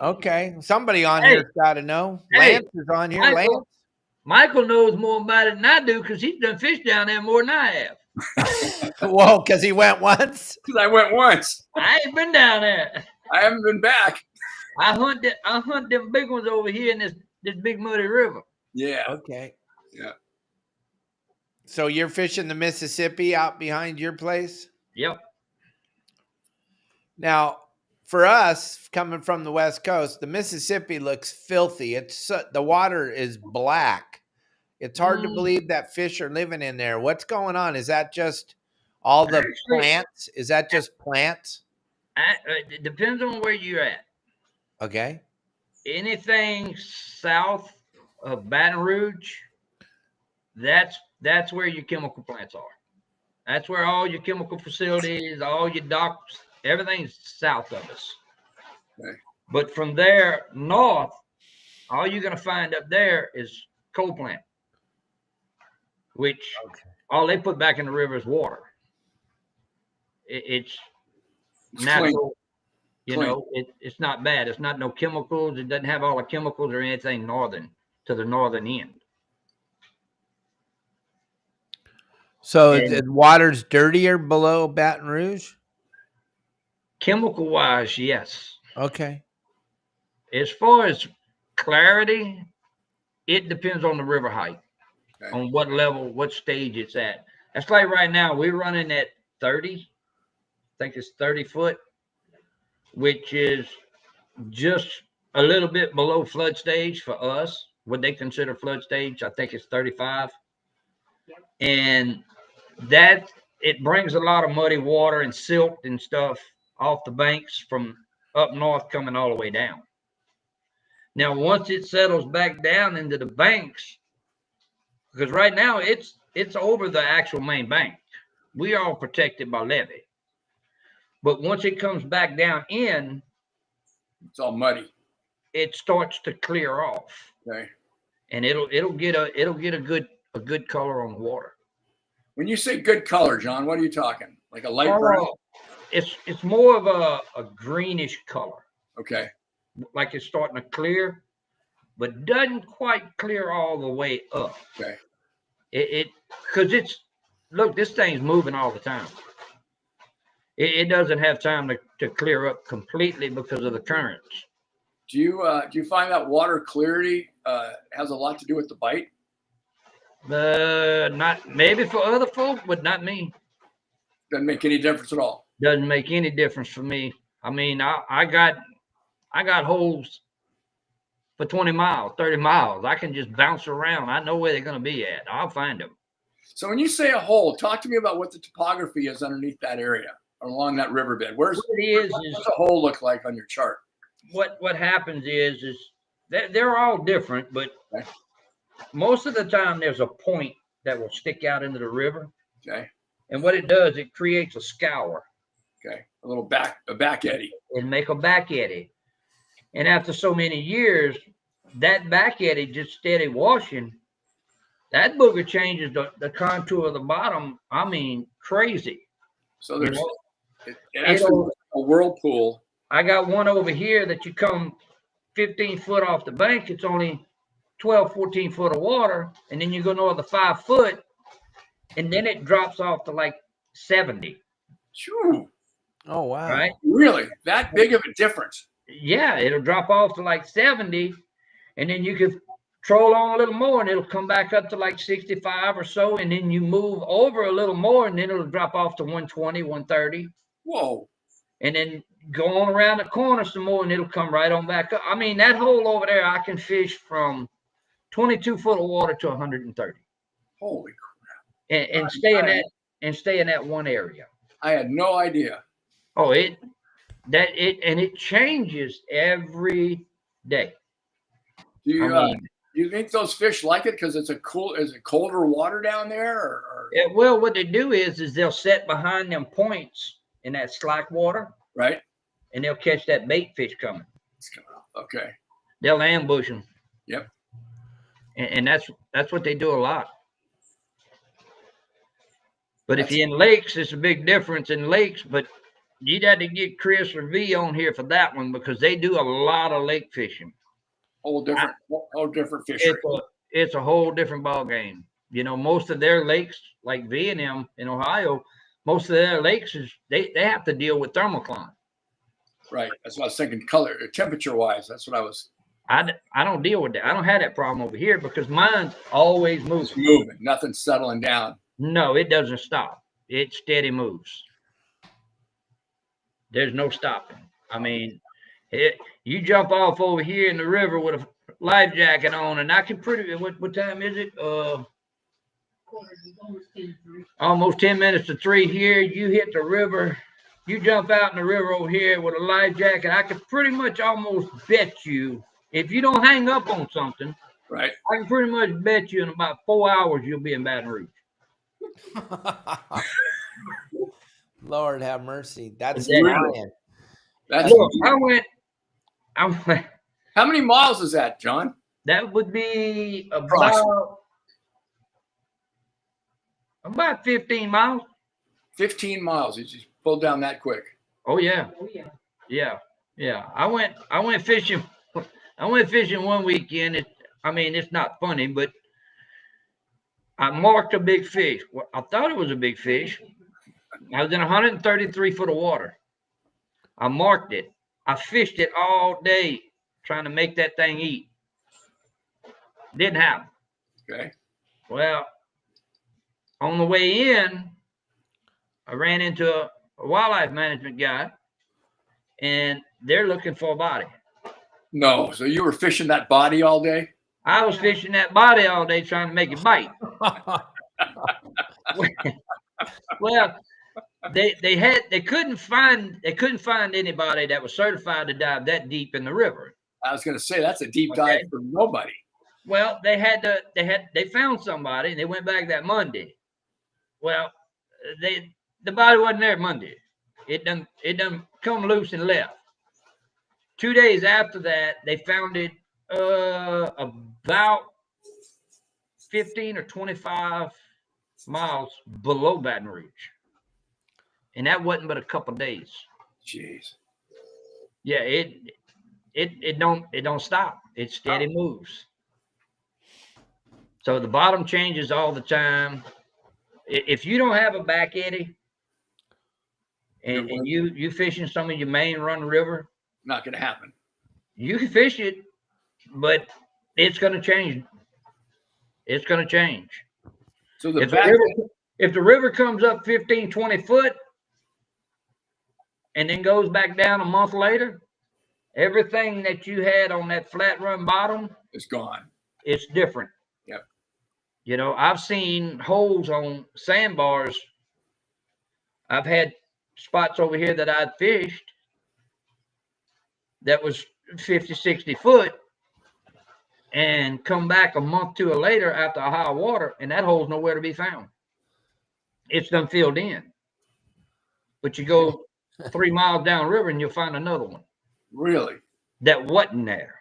Okay. Somebody on here's got to know. Hey, Lance is on here. Michael knows more about it than I do because he's done fished down there more than I have. Whoa, because he went once? Because I went once. I ain't been down there. I haven't been back. I hunt them big ones over here in this big muddy river. Yeah. Okay. Yeah. So you're fishing the Mississippi out behind your place? Yep. Now, for us coming from the West Coast, the Mississippi looks filthy. The water is black. It's hard to believe that fish are living in there. What's going on? Is that just all the plants? Is that just plants? It depends on where you're at. Okay. Anything south of Baton Rouge, that's where your chemical plants are. That's where all your chemical facilities, all your docks, everything's south of us. Okay. But from there north, all you're going to find up there is coal plant, which all they put back in the river is water. It's natural, it's not bad. It's not no chemicals. It doesn't have all the chemicals or anything to the northern end. So the water's dirtier below Baton Rouge? Chemical wise, yes. Okay. As far as clarity, it depends on the river height, on what level, what stage it's at. That's like right now, we're running at 30. I think it's 30 foot, which is just a little bit below flood stage for us. What they consider flood stage, I think it's 35. And that, it brings a lot of muddy water and silt and stuff off the banks from up north coming all the way down. Now, once it settles back down into the banks, because right now it's over the actual main bank. We are all protected by levee. But once it comes back down in, it's all muddy. It starts to clear off. Okay. And it'll get a good color on the water. When you say good color, John, what are you talking? Like a light brown? It's more of a greenish color. Okay. Like it's starting to clear, but doesn't quite clear all the way up. Okay. Because look, this thing's moving all the time. It doesn't have time to clear up completely because of the currents. Do you find that water clarity has a lot to do with the bite? Not maybe for other folk, but not me. Doesn't make any difference at all. Doesn't make any difference for me. I mean, I got holes for 20 miles, 30 miles. I can just bounce around. I know where they're going to be at. I'll find them. So when you say a hole, talk to me about what the topography is underneath that area, along that riverbed. What's the hole look like on your chart? What happens is they're all different, but Okay. most of the time there's a point that will stick out into the river. Okay. And what it does, it creates a scour. Okay. A back eddy. And make a back eddy. And after so many years, that back eddy just steady washing, that booger changes the contour of the bottom. I mean, crazy. So there's it actually a whirlpool. I got one over here that you come 15 foot off the bank. It's only 12, 14 foot of water. And then you go another 5 foot. And then it drops off to like 70. Shoo. Oh, wow. Right? Really? That big of a difference? Yeah, it'll drop off to like 70. And then you can troll on a little more and it'll come back up to like 65 or so. And then you move over a little more and then it'll drop off to 120, 130. Whoa. And then go on around the corner some more and it'll come right on back up. I mean, that hole over there, I can fish from 22 foot of water to 130. Holy crap. And stay in that one area. I had no idea. Oh, it changes every day. Do you think those fish like it because is it colder water down there? Or? Well, what they do is they'll set behind them points in that slack water. Right. And they'll catch that bait fish coming. It's coming off. Okay. They'll ambush them. Yep. And that's what they do a lot. But if you're in lakes, it's a big difference in lakes. But you'd have to get Chris or V on here for that one because they do a lot of lake fishing. Whole different fishery. It's a whole different ball game. You know, most of their lakes, like V and M in Ohio, most of their lakes they have to deal with thermocline. Right. That's what I was thinking. Temperature wise, that's what I was. I don't deal with that. I don't have that problem over here because mine's always moving. It's moving. Nothing's settling down. No, it doesn't stop. It steady moves. There's no stopping. I mean, you jump off over here in the river with a life jacket on, and I can what time is it? Almost 10 minutes to 3 here. You hit the river. You jump out in the river over here with a life jacket. I can pretty much almost bet you, if you don't hang up on something, right? I can pretty much bet you in about 4 hours you'll be in Baton Rouge. Lord have mercy. That's brilliant. Look, I went. How many miles is that, John? That would be about 15 miles. 15 miles. You just pulled down that quick. Oh yeah. Yeah. I went fishing. I went fishing one weekend. It's not funny, but I marked a big fish. Well, I thought it was a big fish. I was in 133 foot of water. I marked it. I fished it all day trying to make that thing eat. Didn't happen. Okay. Well, on the way in, I ran into a wildlife management guy, and they're looking for a body. No. So you were fishing that body all day? I was fishing that body all day trying to make it bite. Well, they couldn't find anybody that was certified to dive that deep in the river. I was going to say that's a deep dive for nobody. Well, they found somebody and they went back that Monday. Well, the body wasn't there Monday. It done come loose and left. 2 days after that, they found it about 15 or 25 miles below Baton Rouge. And that wasn't but a couple of days. Jeez. Yeah, it don't stop. It steady moves. So the bottom changes all the time. If you don't have a back eddy and you fishing some of your main run river, not going to happen. You can fish it, but it's going to change. It's going to change. So if the river comes up 15, 20 foot and then goes back down a month later, everything that you had on that flat run bottom is gone. It's different. Yep. You know, I've seen holes on sandbars. I've had spots over here that I'd fished that was 50, 60 foot and come back a month to later after a high water, and that hole's nowhere to be found. It's done filled in. But you go 3 miles downriver and you'll find another one. Really? That wasn't there.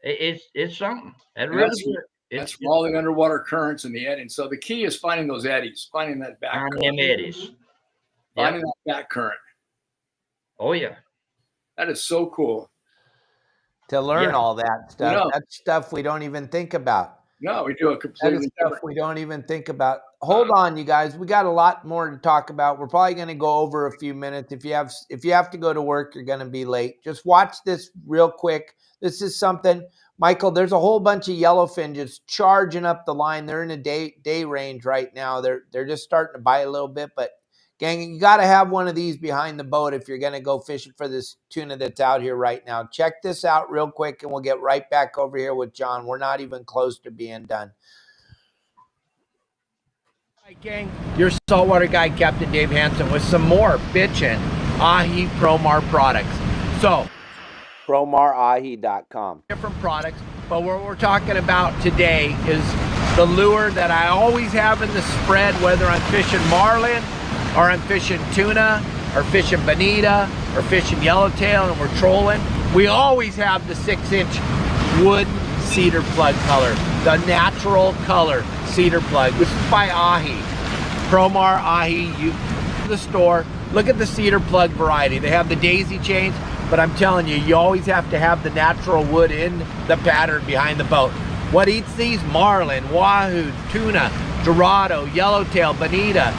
It's something. That river's that's from all the underwater currents and the eddies. So the key is finding those eddies, finding that back current. Them eddies. Finding that back current. Oh, yeah. That is so cool. To learn all that stuff. No. That's stuff we don't even think about. No, we do a completely stuff we don't even think about. Hold on, you guys. We got a lot more to talk about. We're probably going to go over a few minutes. If you have to go to work, you're going to be late. Just watch this real quick. This is something, Michael, there's a whole bunch of yellowfin just charging up the line. They're in a day range right now. They're just starting to bite a little bit, but gang, you got to have one of these behind the boat if you're going to go fishing for this tuna that's out here right now. Check this out real quick, and we'll get right back over here with John. We're not even close to being done. All right, gang, your saltwater guide, Captain Dave Hansen, with some more bitchin' Ahi Promar products. So, PromarAhi.com. Different products, but what we're talking about today is the lure that I always have in the spread, whether I'm fishing marlin, or I'm fishing tuna, or fishing bonita, or fishing yellowtail, and we're trolling. We always have the 6-inch wood cedar plug color, the natural color cedar plug. This is by Ahi, Promar Ahi. You go to the store, look at the cedar plug variety. They have the daisy chains, but I'm telling you, you always have to have the natural wood in the pattern behind the boat. What eats these? Marlin, wahoo, tuna, dorado, yellowtail, bonita.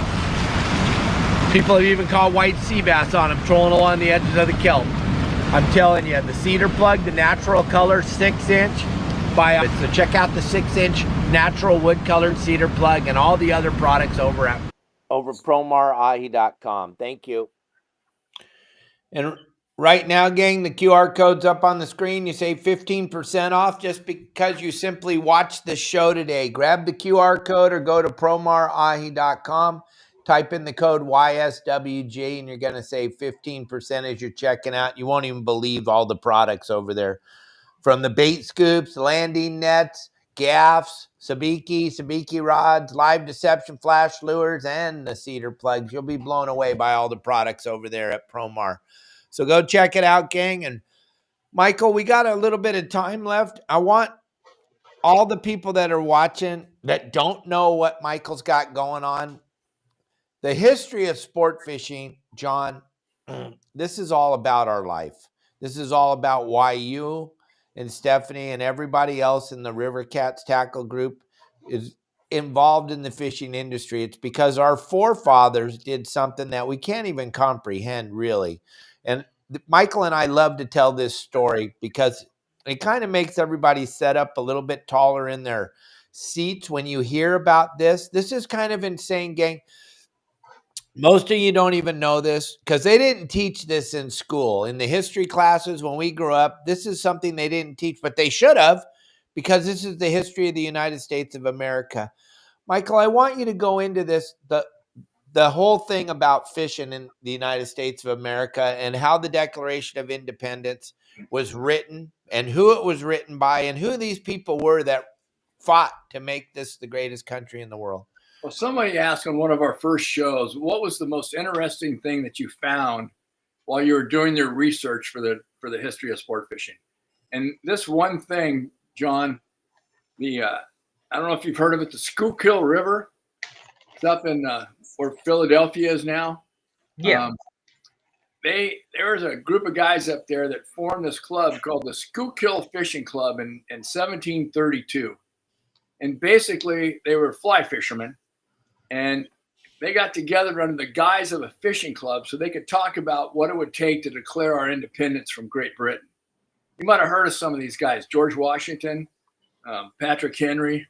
People have even caught white sea bass on them, trolling along the edges of the kelp. I'm telling you, the cedar plug, the natural color, 6-inch by so check out the 6-inch natural wood colored cedar plug and all the other products over PromarAhi.com. Thank you. And right now, gang, the QR code's up on the screen. You save 15% off just because you simply watched the show today. Grab the QR code or go to PromarAhi.com. Type in the code YSWG and you're going to save 15% as you're checking out. You won't even believe all the products over there. From the bait scoops, landing nets, gaffs, sabiki rods, live deception flash lures, and the cedar plugs. You'll be blown away by all the products over there at Promar. So go check it out, gang. And Michael, we got a little bit of time left. I want all the people that are watching that don't know what Michael's got going on. The history of sport fishing, John, this is all about our life. This is all about why you and Stephanie and everybody else in the River Cats Tackle Group is involved in the fishing industry. It's because our forefathers did something that we can't even comprehend, really. And Michael and I love to tell this story because it kind of makes everybody set up a little bit taller in their seats when you hear about this. This is kind of insane, gang. Most of you don't even know this because they didn't teach this in school. In the history classes when we grew up, this is something they didn't teach, but they should have, because this is the history of the United States of America. Michael, I want you to go into this, the whole thing about fishing in the United States of America and how the Declaration of Independence was written and who it was written by and who these people were that fought to make this the greatest country in the world. Well, somebody asked on one of our first shows, what was the most interesting thing that you found while you were doing your research for the history of sport fishing? And this one thing, John, I don't know if you've heard of it, the Schuylkill River. It's up in where Philadelphia is now. Yeah. There was a group of guys up there that formed this club called the Schuylkill Fishing Club in 1732. And basically, they were fly fishermen. And they got together under the guise of a fishing club so they could talk about what it would take to declare our independence from Great Britain. You might have heard of some of these guys: George Washington, Patrick Henry,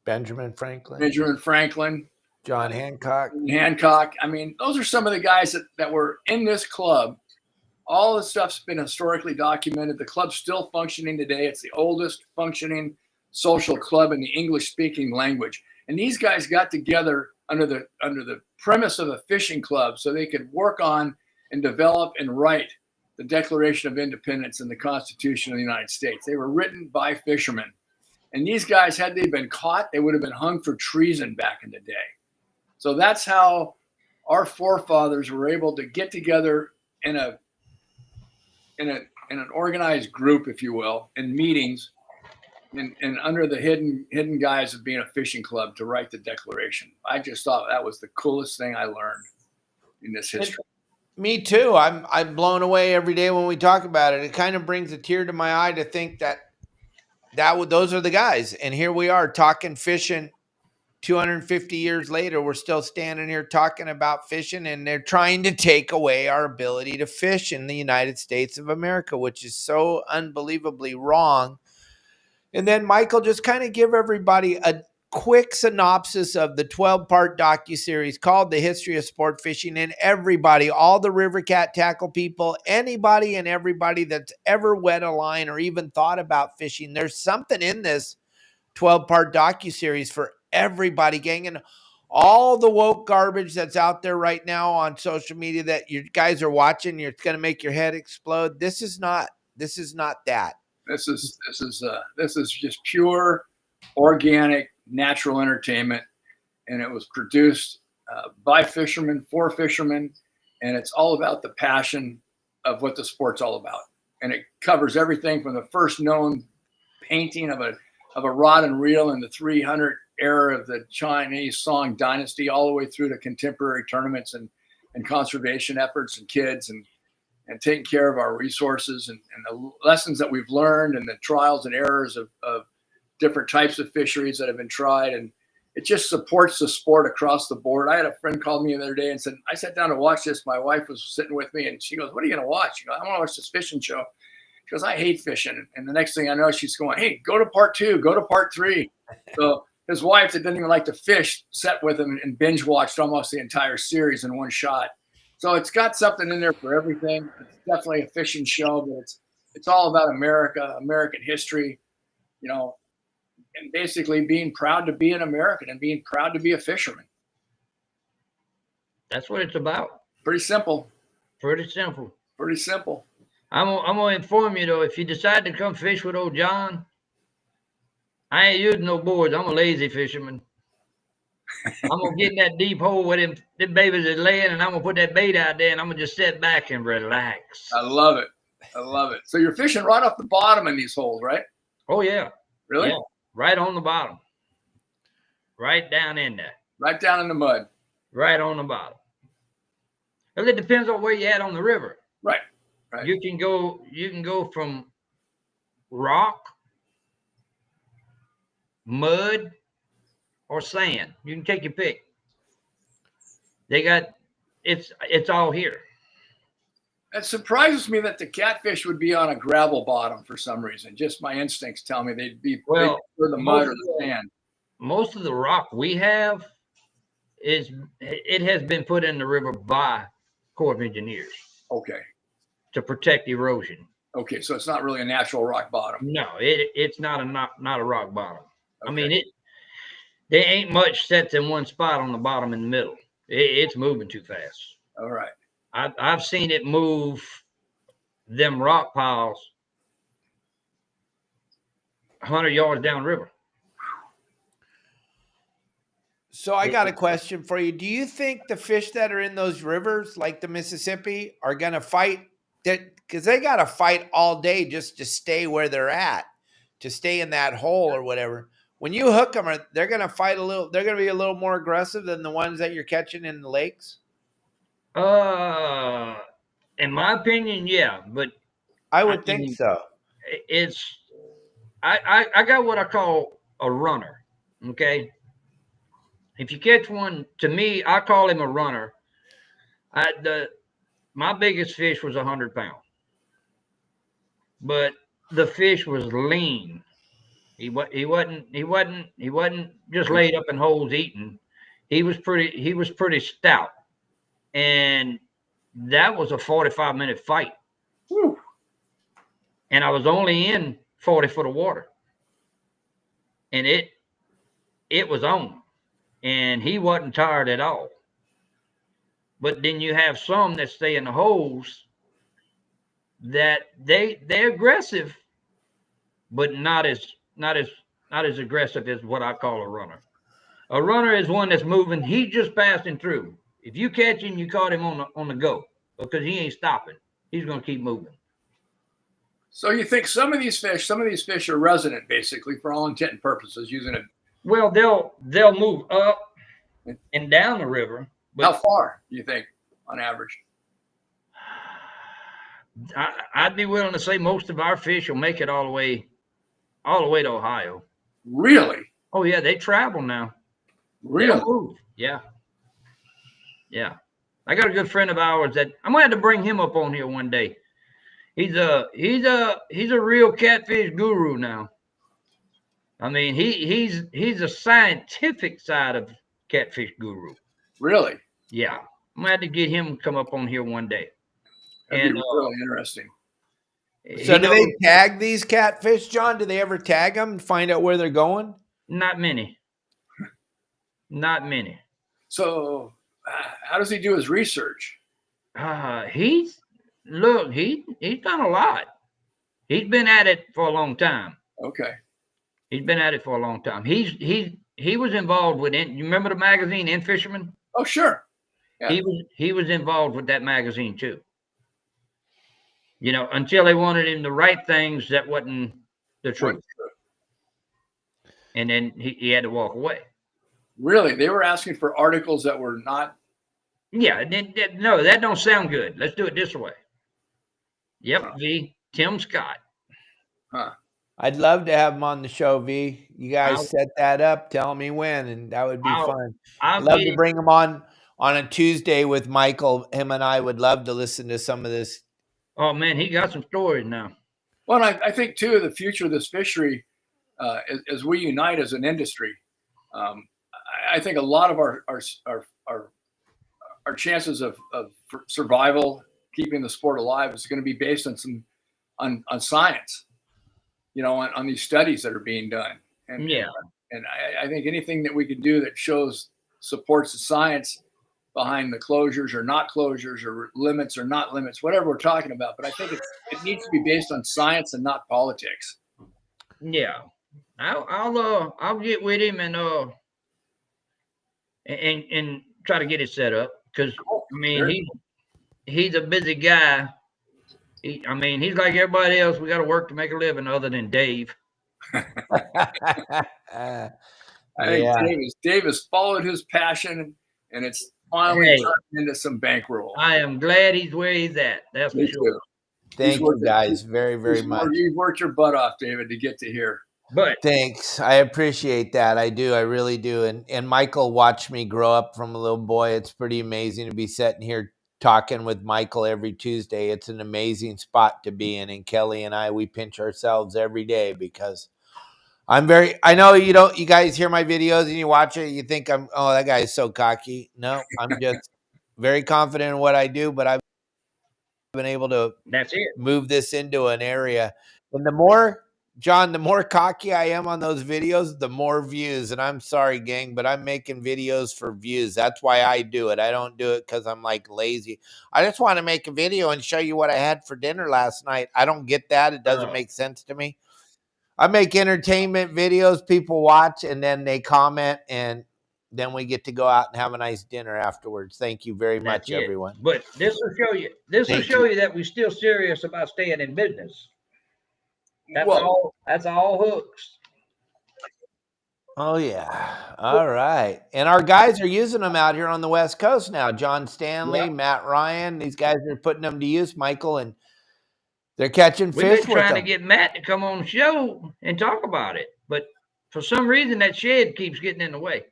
Benjamin Franklin, John Hancock. I mean, those are some of the guys that were in this club. All this stuff's been historically documented. The club's still functioning today. It's the oldest functioning social club in the English-speaking language. And these guys got together under the premise of a fishing club so they could work on and develop and write the Declaration of Independence and the Constitution of the United States. They were written by fishermen. And these guys, had they been caught, they would have been hung for treason back in the day. So that's how our forefathers were able to get together in an organized group, if you will, in meetings, and under the hidden guise of being a fishing club, to write the Declaration. I just thought that was the coolest thing I learned in this history. Me too. I'm blown away every day when we talk about it. It kind of brings a tear to my eye to think that those are the guys, and here we are talking fishing. 250 years later, we're still standing here talking about fishing, and they're trying to take away our ability to fish in the United States of America, which is so unbelievably wrong. And then, Michael, just kind of give everybody a quick synopsis of the 12-part docuseries called The History of Sport Fishing, and everybody, all the river cat tackle people, anybody and everybody that's ever wet a line or even thought about fishing, there's something in this 12-part docuseries for everybody, gang. And all the woke garbage that's out there right now on social media that you guys are watching, it's going to make your head explode. This is not that. This is just pure, organic, natural entertainment, and it was produced by fishermen for fishermen, and it's all about the passion of what the sport's all about. And it covers everything from the first known painting of a rod and reel in the 300 era of the Chinese Song dynasty, all the way through to contemporary tournaments and conservation efforts and kids and taking care of our resources and the lessons that we've learned and the trials and errors of different types of fisheries that have been tried. And it just supports the sport across the board. I had a friend called me the other day and said, I sat down to watch this. My wife was sitting with me and she goes, "What are you going to watch?" She goes, "I want to watch this fishing show." She goes, "I hate fishing." And the next thing I know, she's going, "Hey, go to part 2, go to part 3. So his wife that didn't even like to fish sat with him and binge watched almost the entire series in one shot. So it's got something in there for everything. It's definitely a fishing show, but it's all about America, American history, and basically being proud to be an American and being proud to be a fisherman. That's what it's about. Pretty simple. Pretty simple. Pretty simple. I'm gonna inform you though, if you decide to come fish with old John, I ain't using no boards. I'm a lazy fisherman. I'm gonna get in that deep hole where them babies is laying, and I'm gonna put that bait out there, and I'm gonna just sit back and relax. I love it. I love it. So you're fishing right off the bottom in these holes, right? Oh yeah. Really? Yeah. Right on the bottom. Right down in there. Right down in the mud. Right on the bottom. Well, it depends on where you're at on the river. Right. Right. You can go from rock, mud, or sand. You can take your pick. It's all here. It surprises me that the catfish would be on a gravel bottom for some reason. Just my instincts tell me they'd for the mud or the sand. Most of the rock we have it has been put in the river by Corps of Engineers. Okay. To protect erosion. Okay, so it's not really a natural rock bottom. No, it's not a rock bottom. Okay. I mean, there ain't much sets in one spot on the bottom in the middle. It's moving too fast. All right. I've seen it move them rock piles 100 yards downriver. So I got a question for you. Do you think the fish that are in those rivers, like the Mississippi, are going to fight? Because they got to fight all day just to stay where they're at, to stay in that hole or whatever. When you hook them, they're going to fight a little. They're going to be a little more aggressive than the ones that you're catching in the lakes. In my opinion, yeah, but I would think so. I got what I call a runner. Okay. If you catch one, to me, I call him a runner. My biggest fish was 100 pounds, but the fish was lean. He wasn't just laid up in holes eating. He was pretty stout, and that was a 45-minute fight. Whew. And I was only in 40 foot of water, and it was on. And he wasn't tired at all. But then you have some that stay in the holes that they're aggressive, but not as not as aggressive as what I call a runner. A runner is one that's moving. He's just passing through. If you catch him, you caught him on the go because he ain't stopping. He's going to keep moving. So you think some of these fish are resident, basically, for all intent and purposes, using it. Well, they'll move up and down the river. How far do you think, on average? I'd be willing to say most of our fish will make it all the way to Ohio. Really? Oh yeah, they travel now. Really? Move. Yeah. Yeah. I got a good friend of ours that I'm gonna have to bring him up on here one day. He's a real catfish guru now. I mean, he's a scientific side of catfish guru. Really? Yeah. I'm gonna have to get him to come up on here one day. That'd be really interesting. So do they tag these catfish, John? Do they ever tag them and find out where they're going? Not many. Not many. So how does he do his research? He's done a lot. He's been at it for a long time. Okay. He's been at it for a long time. He was involved with it. You remember the magazine In Fisherman? Oh, sure. Yeah. He was involved with that magazine too. You know, until they wanted him to write things that wasn't the truth. And then he had to walk away. Really? They were asking for articles that were not. Yeah. No, that don't sound good. Let's do it this way. Yep. V. Tim Scott. Huh. I'd love to have him on the show, V. You guys set that up. Tell me when, and that would be fun. I'd love to bring him on a Tuesday with Michael. Him and I would love to listen to some of this. Oh, man, he got some stories now. Well, I think, too, the future of this fishery, as we unite as an industry, I think a lot of our chances of survival, keeping the sport alive, is going to be based on science, you know, on these studies that are being done. And I think anything that we can do that supports the science behind the closures or not closures or limits or not limits, whatever we're talking about. But I think it needs to be based on science and not politics. Yeah, I'll get with him and try to get it set up, because I mean he's a busy guy. He's like everybody else. We got to work to make a living, other than Dave. I think Dave has followed his passion, and it's finally turned into some bankroll. I am glad he's where he's at. That's for sure. Thank you guys very, very much. You've worked your butt off, David, to get to here. But thanks. I appreciate that. I do. I really do. And Michael watched me grow up from a little boy. It's pretty amazing to be sitting here talking with Michael every Tuesday. It's an amazing spot to be in. And Kelly and I, we pinch ourselves every day, because I know you guys hear my videos and you watch it, you think that guy is so cocky. No, I'm just very confident in what I do, but I've been able to move this into an area. And the more cocky I am on those videos, the more views. And I'm sorry, gang, but I'm making videos for views. That's why I do it. I don't do it because I'm like lazy. I just want to make a video and show you what I had for dinner last night. I don't get that. It doesn't make sense to me. I make entertainment videos, people watch, and then they comment, and then we get to go out and have a nice dinner afterwards. Thank you very much, everyone. But this will show you that we're still serious about staying in business. That's all hooks. Oh, yeah. All right. And our guys are using them out here on the West Coast now. John Stanley, Matt Ryan, these guys are putting them to use, Michael, and they're catching fish. We've been trying to get Matt to come on the show and talk about it, but for some reason that shed keeps getting in the way.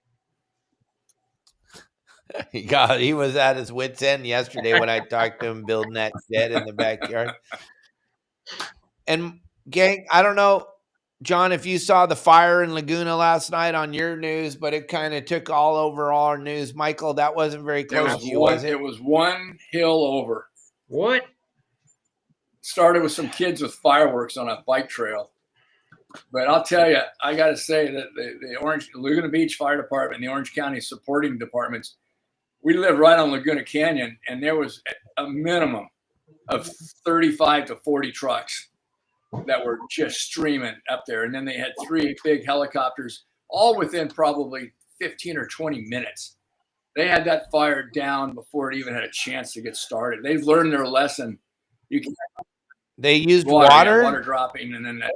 He was at his wit's end yesterday when I talked to him building that shed in the backyard. And gang, I don't know, John, if you saw the fire in Laguna last night on your news, but it kind of took all over all our news. Michael, that wasn't very close to you, was it? It was one hill over. What? Started with some kids with fireworks on a bike trail. But I'll tell you, I got to say that the Laguna Beach Fire Department and the Orange County supporting departments, we live right on Laguna Canyon, and there was a minimum of 35 to 40 trucks that were just streaming up there. And then they had 3 big helicopters, all within probably 15 or 20 minutes. They had that fire down before it even had a chance to get started. They've learned their lesson. They used water? Yeah, water dropping, and then that.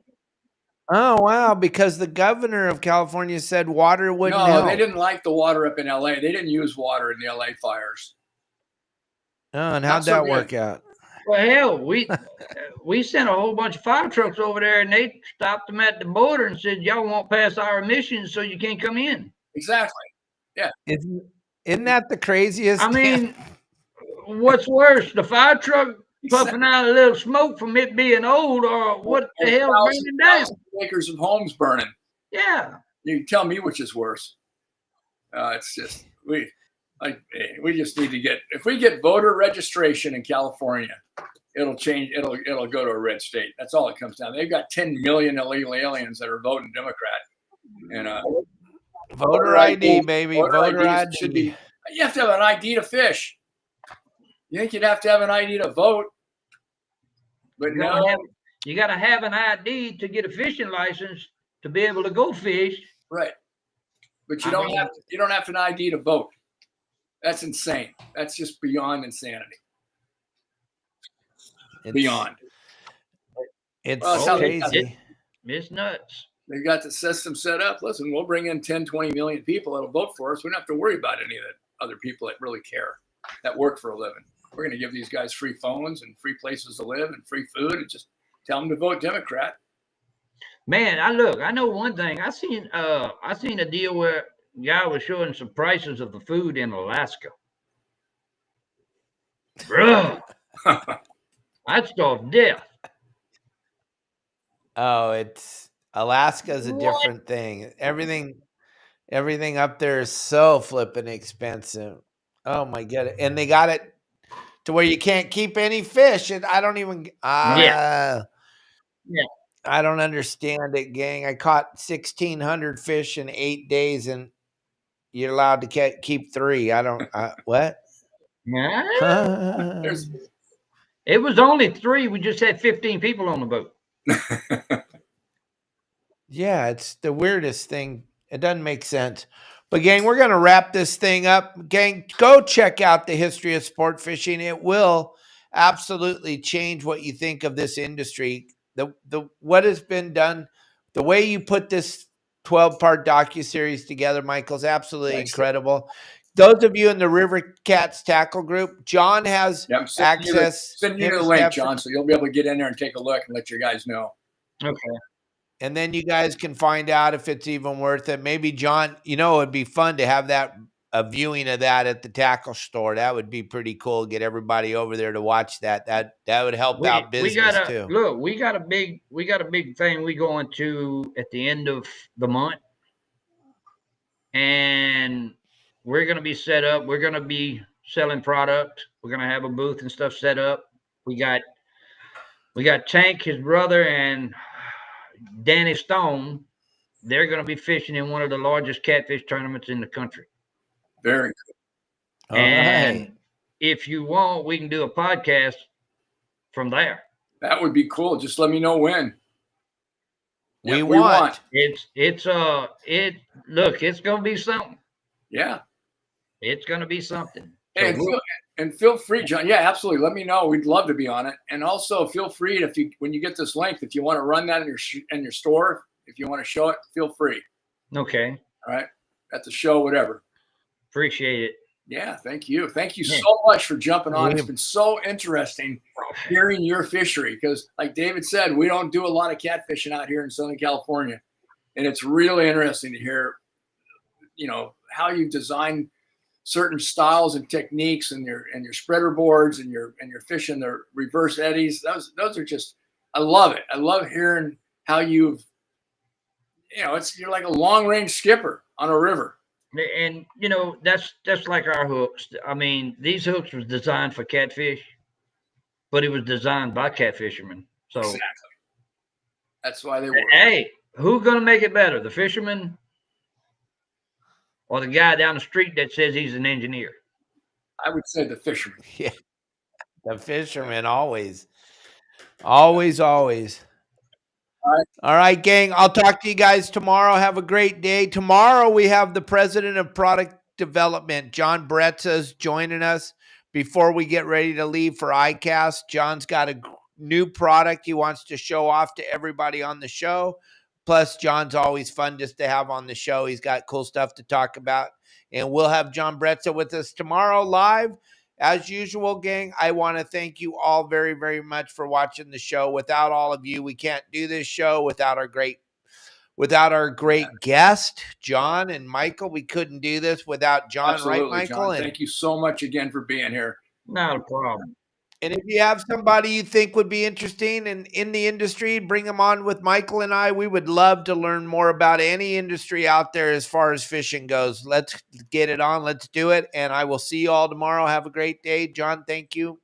Oh, wow, because the governor of California said water wouldn't help. No, they didn't like the water up in LA. They didn't use water in the LA fires. Oh, and how'd that work out? Well, hell, we sent a whole bunch of fire trucks over there, and they stopped them at the border and said, y'all won't pass our emissions, so you can't come in. Exactly. Yeah. Isn't that the craziest? I mean, what's worse, the fire truck puffing out a little smoke from it being old, or what the hell is burning down? Acres of homes burning. Yeah. You can tell me which is worse. It's just we just need to get, if we get voter registration in California, it'll change. It'll go to a red state. That's all it comes down. They've got 10 million illegal aliens that are voting Democrat, and voter ID, baby. Voter ID should be. You have to have an ID to fish. You think you'd have to have an ID to vote? But you got to have an ID to get a fishing license to be able to go fish. Right. But you don't have an ID to vote. That's insane. That's just beyond insanity. Beyond. It's crazy. It's nuts. They've got the system set up. Listen, we'll bring in 10, 20 million people that'll vote for us. We don't have to worry about any of the other people that really care, that work for a living. We're going to give these guys free phones and free places to live and free food and just tell them to vote Democrat. Man, I know one thing. I seen a deal where a guy was showing some prices of the food in Alaska. Bruh. I'd starve to death. Oh, Alaska's a different thing. Everything up there is so flipping expensive. Oh my God. And they got it to where you can't keep any fish. And I don't even Yeah. I don't understand it, gang. I caught 1,600 fish in 8 days, and you're allowed to keep 3. I don't. What? It was only 3. We just had 15 people on the boat. Yeah, it's the weirdest thing. It doesn't make sense. But gang, we're going to wrap this thing up. Gang, go check out the history of sport fishing. It will absolutely change what you think of this industry. The what has been done, the way you put this 12-part docuseries together, Michael's absolutely incredible. Those of you in the River Cats Tackle Group, John has access. Send you the link, John, so you'll be able to get in there and take a look and let your guys know. Okay. And then you guys can find out if it's even worth it. Maybe, John, it'd be fun to have a viewing of that at the tackle store. That would be pretty cool. Get everybody over there to watch that. That would help out business too. Look, we got a big thing we going to at the end of the month. And we're going to be set up. We're going to be selling product. We're going to have a booth and stuff set up. We got Tank, his brother, and Danny Stone. They're going to be fishing in one of the largest catfish tournaments in the country. Very good. And if you want, we can do a podcast from there. That would be cool. Just let me know when. We want. It's going to be something. Yeah. It's going to be something. And feel free, John. Yeah, absolutely. Let me know. We'd love to be on it. And also feel free when you get this link, if you want to run that in your store, if you want to show it, feel free. Okay. All right. At the show, whatever. Appreciate it. Yeah. Thank you. Thank you so much for jumping on. It's been so interesting hearing your fishery because, like David said, we don't do a lot of catfishing out here in Southern California. And it's really interesting to hear, how you design certain styles and techniques and your spreader boards and your fish in the reverse eddies. Those are just, I love it. I love hearing how you're like a long range skipper on a river. And that's like our hooks. I mean, these hooks was designed for catfish, but it was designed by catfishermen. So exactly. That's why they work. Hey, who's gonna make it better, the fisherman or the guy down the street that says he's an engineer? I would say the fisherman. Yeah, the fisherman always. All right, gang. I'll talk to you guys tomorrow. Have a great day. Tomorrow we have the president of product development, John Bretza's joining us before we get ready to leave for ICAST. John's got a new product he wants to show off to everybody on the show. Plus, John's always fun just to have on the show. He's got cool stuff to talk about. And we'll have John Bretza with us tomorrow live. As usual, gang, I want to thank you all very, very much for watching the show. Without all of you, we can't do this show without our great guest, John and Michael. We couldn't do this without John, Absolutely, right, Michael? John. Thank you so much again for being here. Not a problem. And if you have somebody you think would be interesting and in the industry, bring them on with Michael and I. We would love to learn more about any industry out there as far as fishing goes. Let's get it on. Let's do it. And I will see you all tomorrow. Have a great day. John, thank you.